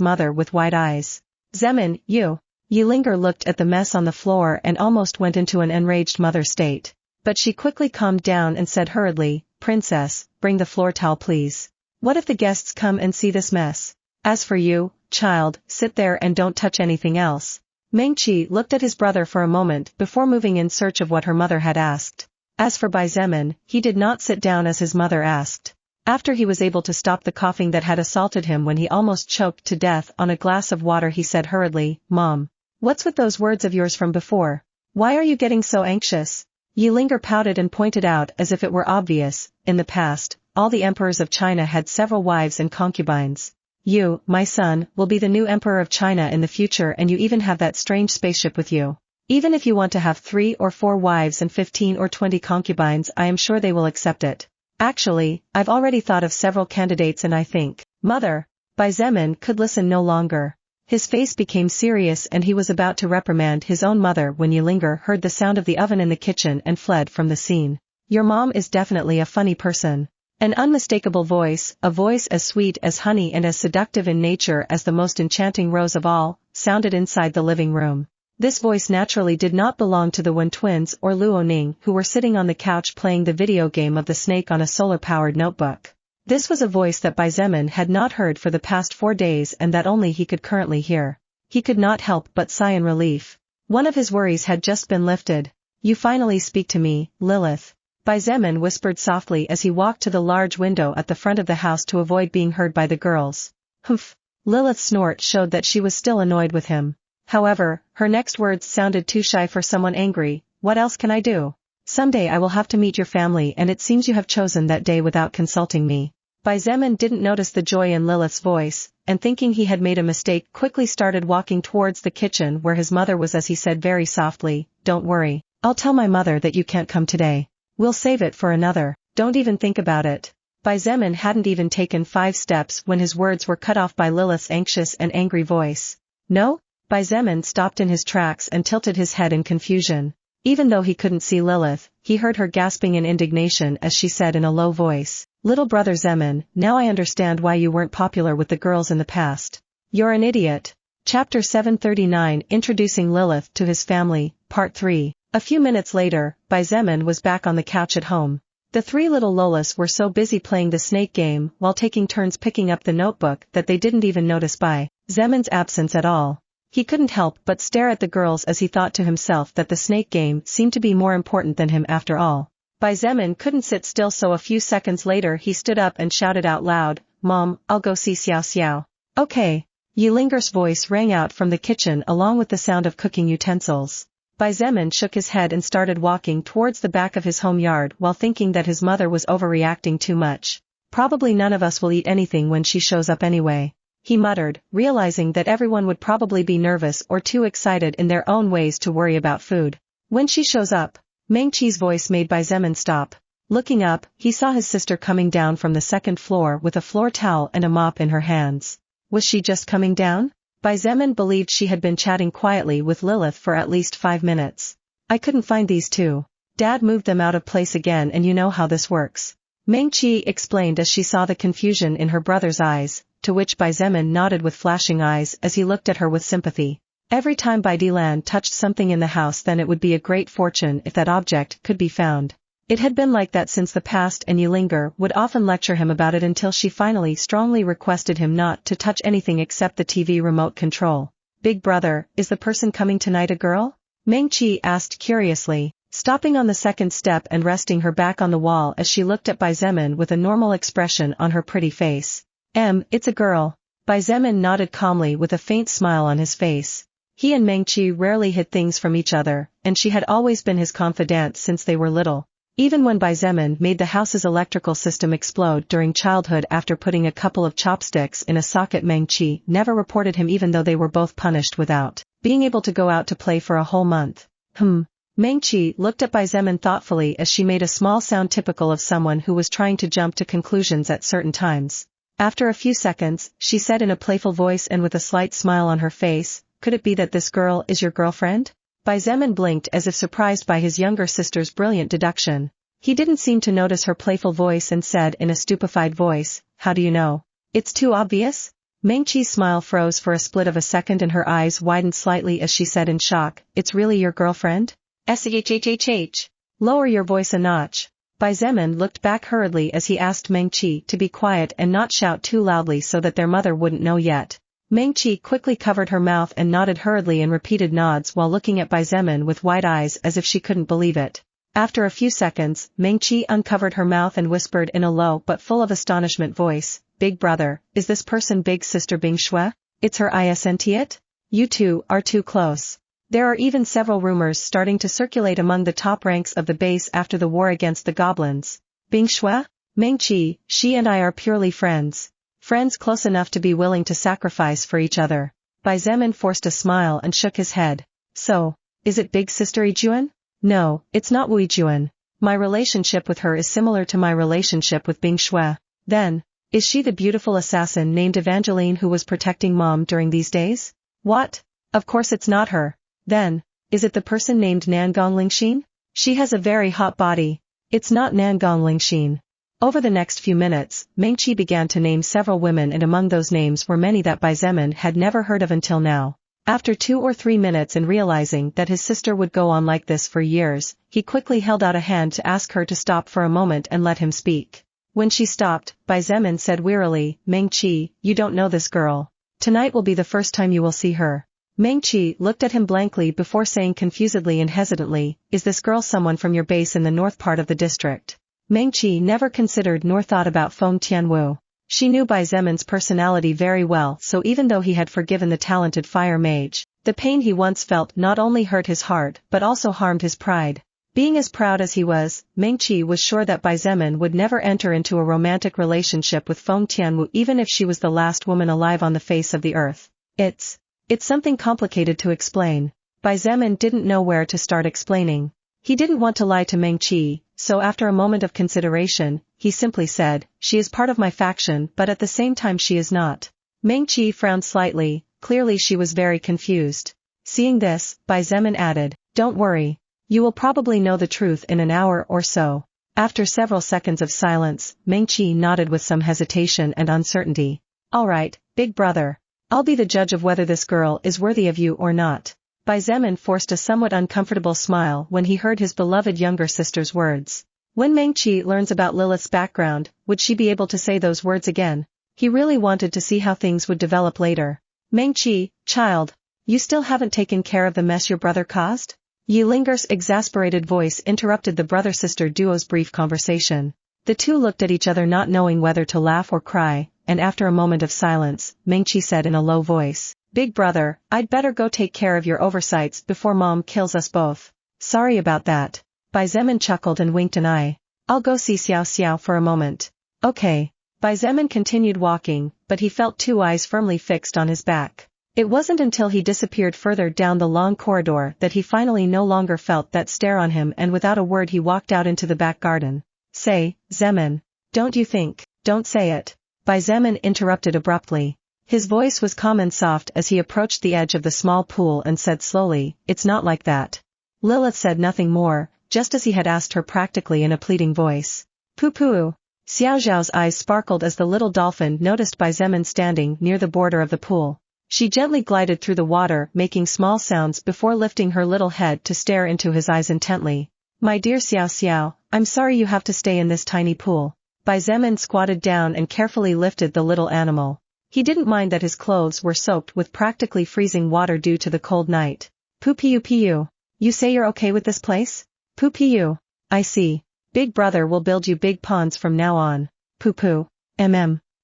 mother with wide eyes. Zemin, you. Yilinger looked at the mess on the floor and almost went into an enraged mother state. But she quickly calmed down and said hurriedly, Princess, bring the floor towel please. What if the guests come and see this mess? As for you, child, sit there and don't touch anything else. Mengqi looked at his brother for a moment before moving in search of what her mother had asked. As for Baizemin, he did not sit down as his mother asked. After he was able to stop the coughing that had assaulted him when he almost choked to death on a glass of water, he said hurriedly, Mom. What's with those words of yours from before? Why are you getting so anxious? Yilinger pouted and pointed out as if it were obvious, in the past, all the emperors of China had several wives and concubines. You, my son, will be the new emperor of China in the future, and you even have that strange spaceship with you. Even if you want to have 3 or 4 wives and 15 or 20 concubines, I am sure they will accept it. Actually, I've already thought of several candidates and I think, Mother. Baizemin could listen no longer. His face became serious and he was about to reprimand his own mother when Yilinger heard the sound of the oven in the kitchen and fled from the scene. Your mom is definitely a funny person. An unmistakable voice, a voice as sweet as honey and as seductive in nature as the most enchanting rose of all, sounded inside the living room. This voice naturally did not belong to the Wen twins or Luo Ning, who were sitting on the couch playing the video game of the snake on a solar-powered notebook. This was a voice that Bai Zemin had not heard for the past 4 days and that only he could currently hear. He could not help but sigh in relief. One of his worries had just been lifted. "You finally speak to me, Lilith," Bai Zemin whispered softly as he walked to the large window at the front of the house to avoid being heard by the girls. "Humph." Lilith's snort showed that she was still annoyed with him. However, her next words sounded too shy for someone angry. "What else can I do? Someday I will have to meet your family and it seems you have chosen that day without consulting me." Bai Zemin didn't notice the joy in Lilith's voice, and thinking he had made a mistake quickly started walking towards the kitchen where his mother was as he said very softly, "Don't worry, I'll tell my mother that you can't come today. We'll save it for another. Don't even think about it." Bai Zemin hadn't even taken 5 steps when his words were cut off by Lilith's anxious and angry voice. "No?" Bai Zemin stopped in his tracks and tilted his head in confusion. Even though he couldn't see Lilith, he heard her gasping in indignation as she said in a low voice, "Little brother Zemin, now I understand why you weren't popular with the girls in the past. You're an idiot." Chapter 739 Introducing Lilith to his family, Part 3. A few minutes later, Bai Zemin was back on the couch at home. The 3 little Lolas were so busy playing the snake game while taking turns picking up the notebook that they didn't even notice Bai Zemin's absence at all. He couldn't help but stare at the girls as he thought to himself that the snake game seemed to be more important than him after all. Bai Zemin couldn't sit still, so a few seconds later he stood up and shouted out loud, "Mom, I'll go see Xiao Xiao." "Okay." Yilinger's voice rang out from the kitchen along with the sound of cooking utensils. Bai Zemin shook his head and started walking towards the back of his home yard while thinking that his mother was overreacting too much. "Probably none of us will eat anything when she shows up anyway," he muttered, realizing that everyone would probably be nervous or too excited in their own ways to worry about food. "When she shows up," Meng Qi's voice made Bai Zemin stop. Looking up, he saw his sister coming down from the 2nd floor with a floor towel and a mop in her hands. Was she just coming down? Bai Zemin believed she had been chatting quietly with Lilith for at least 5 minutes. "I couldn't find these 2. Dad moved them out of place again and you know how this works," Meng Qi explained as she saw the confusion in her brother's eyes, to which Bai Zemin nodded with flashing eyes as he looked at her with sympathy. Every time Bai Dilan touched something in the house, then it would be a great fortune if that object could be found. It had been like that since the past, and Yilinger would often lecture him about it until she finally strongly requested him not to touch anything except the TV remote control. "Big brother, is the person coming tonight a girl?" Meng Qi asked curiously, stopping on the 2nd step and resting her back on the wall as she looked at Bai Zemin with a normal expression on her pretty face. It's a girl." Bai Zemin nodded calmly with a faint smile on his face. He and Meng Qi rarely hid things from each other, and she had always been his confidante since they were little. Even when Bai Zemin made the house's electrical system explode during childhood after putting a couple of chopsticks in a socket, Meng Qi never reported him even though they were both punished without being able to go out to play for a whole month. Meng Qi looked at Bai Zemin thoughtfully as she made a small sound typical of someone who was trying to jump to conclusions at certain times. After a few seconds, she said in a playful voice and with a slight smile on her face, "Could it be that this girl is your girlfriend?" Bai Zemin blinked as if surprised by his younger sister's brilliant deduction. He didn't seem to notice her playful voice and said in a stupefied voice, "How do you know? It's too obvious?" Meng Qi's smile froze for a split of a second and her eyes widened slightly as she said in shock, "It's really your girlfriend? Shhhhh. Lower your voice a notch." Bai Zemin looked back hurriedly as he asked Meng Qi to be quiet and not shout too loudly so that their mother wouldn't know yet. Meng Qi quickly covered her mouth and nodded hurriedly in repeated nods while looking at Bai Zemin with wide eyes as if she couldn't believe it. After a few seconds, Meng Qi uncovered her mouth and whispered in a low but full of astonishment voice, "Big brother, is this person big sister Bing Shui? It's her, isn't it? You two are too close." There are even several rumors starting to circulate among the top ranks of the base after the war against the goblins. "Bing Shui? Meng Qi, she and I are purely friends. Friends close enough to be willing to sacrifice for each other." Bai Zemin forced a smile and shook his head. "So, is it big sister Yijuan?" "No, it's not Wu Yijuan. My relationship with her is similar to my relationship with Bing Shui." "Then, is she the beautiful assassin named Evangeline who was protecting Mom during these days?" "What? Of course it's not her." "Then, is it the person named Nangong Lingxin? She has a very hot body." "It's not Nangong Lingxin." Over the next few minutes, Meng Qi began to name several women, and among those names were many that Bai Zemin had never heard of until now. After 2 or 3 minutes and realizing that his sister would go on like this for years, he quickly held out a hand to ask her to stop for a moment and let him speak. When she stopped, Bai Zemin said wearily, "Meng-Chi, you don't know this girl. Tonight will be the first time you will see her." Meng-Chi looked at him blankly before saying confusedly and hesitantly, "Is this girl someone from your base in the north part of the district?" Meng-Chi never considered nor thought about Feng Tianwu. She knew Bai Zemin's personality very well, so even though he had forgiven the talented fire mage, the pain he once felt not only hurt his heart but also harmed his pride. Being as proud as he was, Meng-Chi was sure that Bai Zemin would never enter into a romantic relationship with Feng Tianwu even if she was the last woman alive on the face of the earth. It's something complicated to explain. Bai Zemin didn't know where to start explaining. He didn't want to lie to Meng-Chi, so after a moment of consideration, he simply said, "She is part of my faction but at the same time she is not." Meng-Chi frowned slightly, clearly she was very confused. Seeing this, Bai Zemin added, "Don't worry. You will probably know the truth in an hour or so." After several seconds of silence, Meng-Chi nodded with some hesitation and uncertainty. "All right, big brother. I'll be the judge of whether this girl is worthy of you or not." Bai Zemin forced a somewhat uncomfortable smile when he heard his beloved younger sister's words. When Meng-Chi learns about Lilith's background, would she be able to say those words again? He really wanted to see how things would develop later. "Meng-Chi, child, you still haven't taken care of the mess your brother caused?" Yi Linger's exasperated voice interrupted the brother-sister duo's brief conversation. The two looked at each other not knowing whether to laugh or cry, and after a moment of silence, Meng-Chi said in a low voice, "Big brother, I'd better go take care of your oversights before Mom kills us both." "Sorry about that." Bai Zemin chuckled and winked an eye. "I'll go see Xiao Xiao for a moment." "Okay." Bai Zemin continued walking, but he felt two eyes firmly fixed on his back. It wasn't until he disappeared further down the long corridor that he finally no longer felt that stare on him, and without a word he walked out into the back garden. "Say, Zemin. Don't you think?" "Don't say it." Bai Zemin interrupted abruptly. His voice was calm and soft as he approached the edge of the small pool and said slowly, "It's not like that." Lilith said nothing more, just as he had asked her practically in a pleading voice. "Poo-poo." Xiao Zhao's eyes sparkled as the little dolphin noticed Bai Zemin standing near the border of the pool. She gently glided through the water, making small sounds before lifting her little head to stare into his eyes intently. "My dear Xiao Xiao, I'm sorry you have to stay in this tiny pool." Bai Zemin squatted down and carefully lifted the little animal. He didn't mind that his clothes were soaked with practically freezing water due to the cold night. "Poo-poo-poo. You say you're okay with this place?" "Poo-poo. I see. Big brother will build you big ponds from now on." "Poo-poo.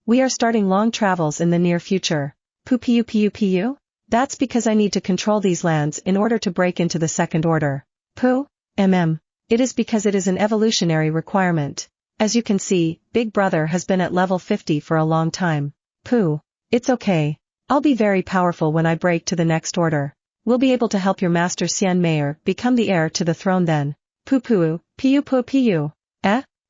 We are starting long travels in the near future." "Poo-poo-poo-poo. That's because I need to control these lands in order to break into the second order." "Poo. It is because it is an evolutionary requirement. As you can see, Big Brother has been at level 50 for a long time." "Pooh. It's okay. I'll be very powerful when I break to the next order. We'll be able to help your master Xian Mayer become the heir to the throne then." "Poo-poo, poo-poo-poo.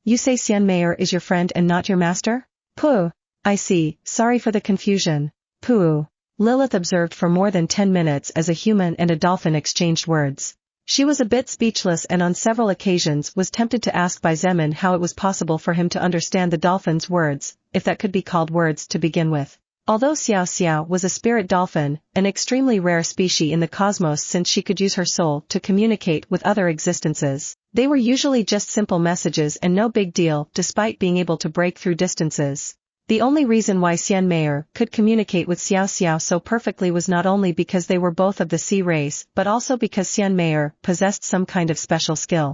You say Xian Mayer is your friend and not your master?" "Pooh. I see, sorry for the confusion." "Pooh." Lilith observed for more than 10 minutes as a human and a dolphin exchanged words. She was a bit speechless and on several occasions was tempted to ask Bai Zemin how it was possible for him to understand the dolphin's words, if that could be called words to begin with. Although Xiao Xiao was a spirit dolphin, an extremely rare species in the cosmos since she could use her soul to communicate with other existences, they were usually just simple messages and no big deal despite being able to break through distances. The only reason why Xian Mayer could communicate with Xiao Xiao so perfectly was not only because they were both of the sea race but also because Xian Mayer possessed some kind of special skill.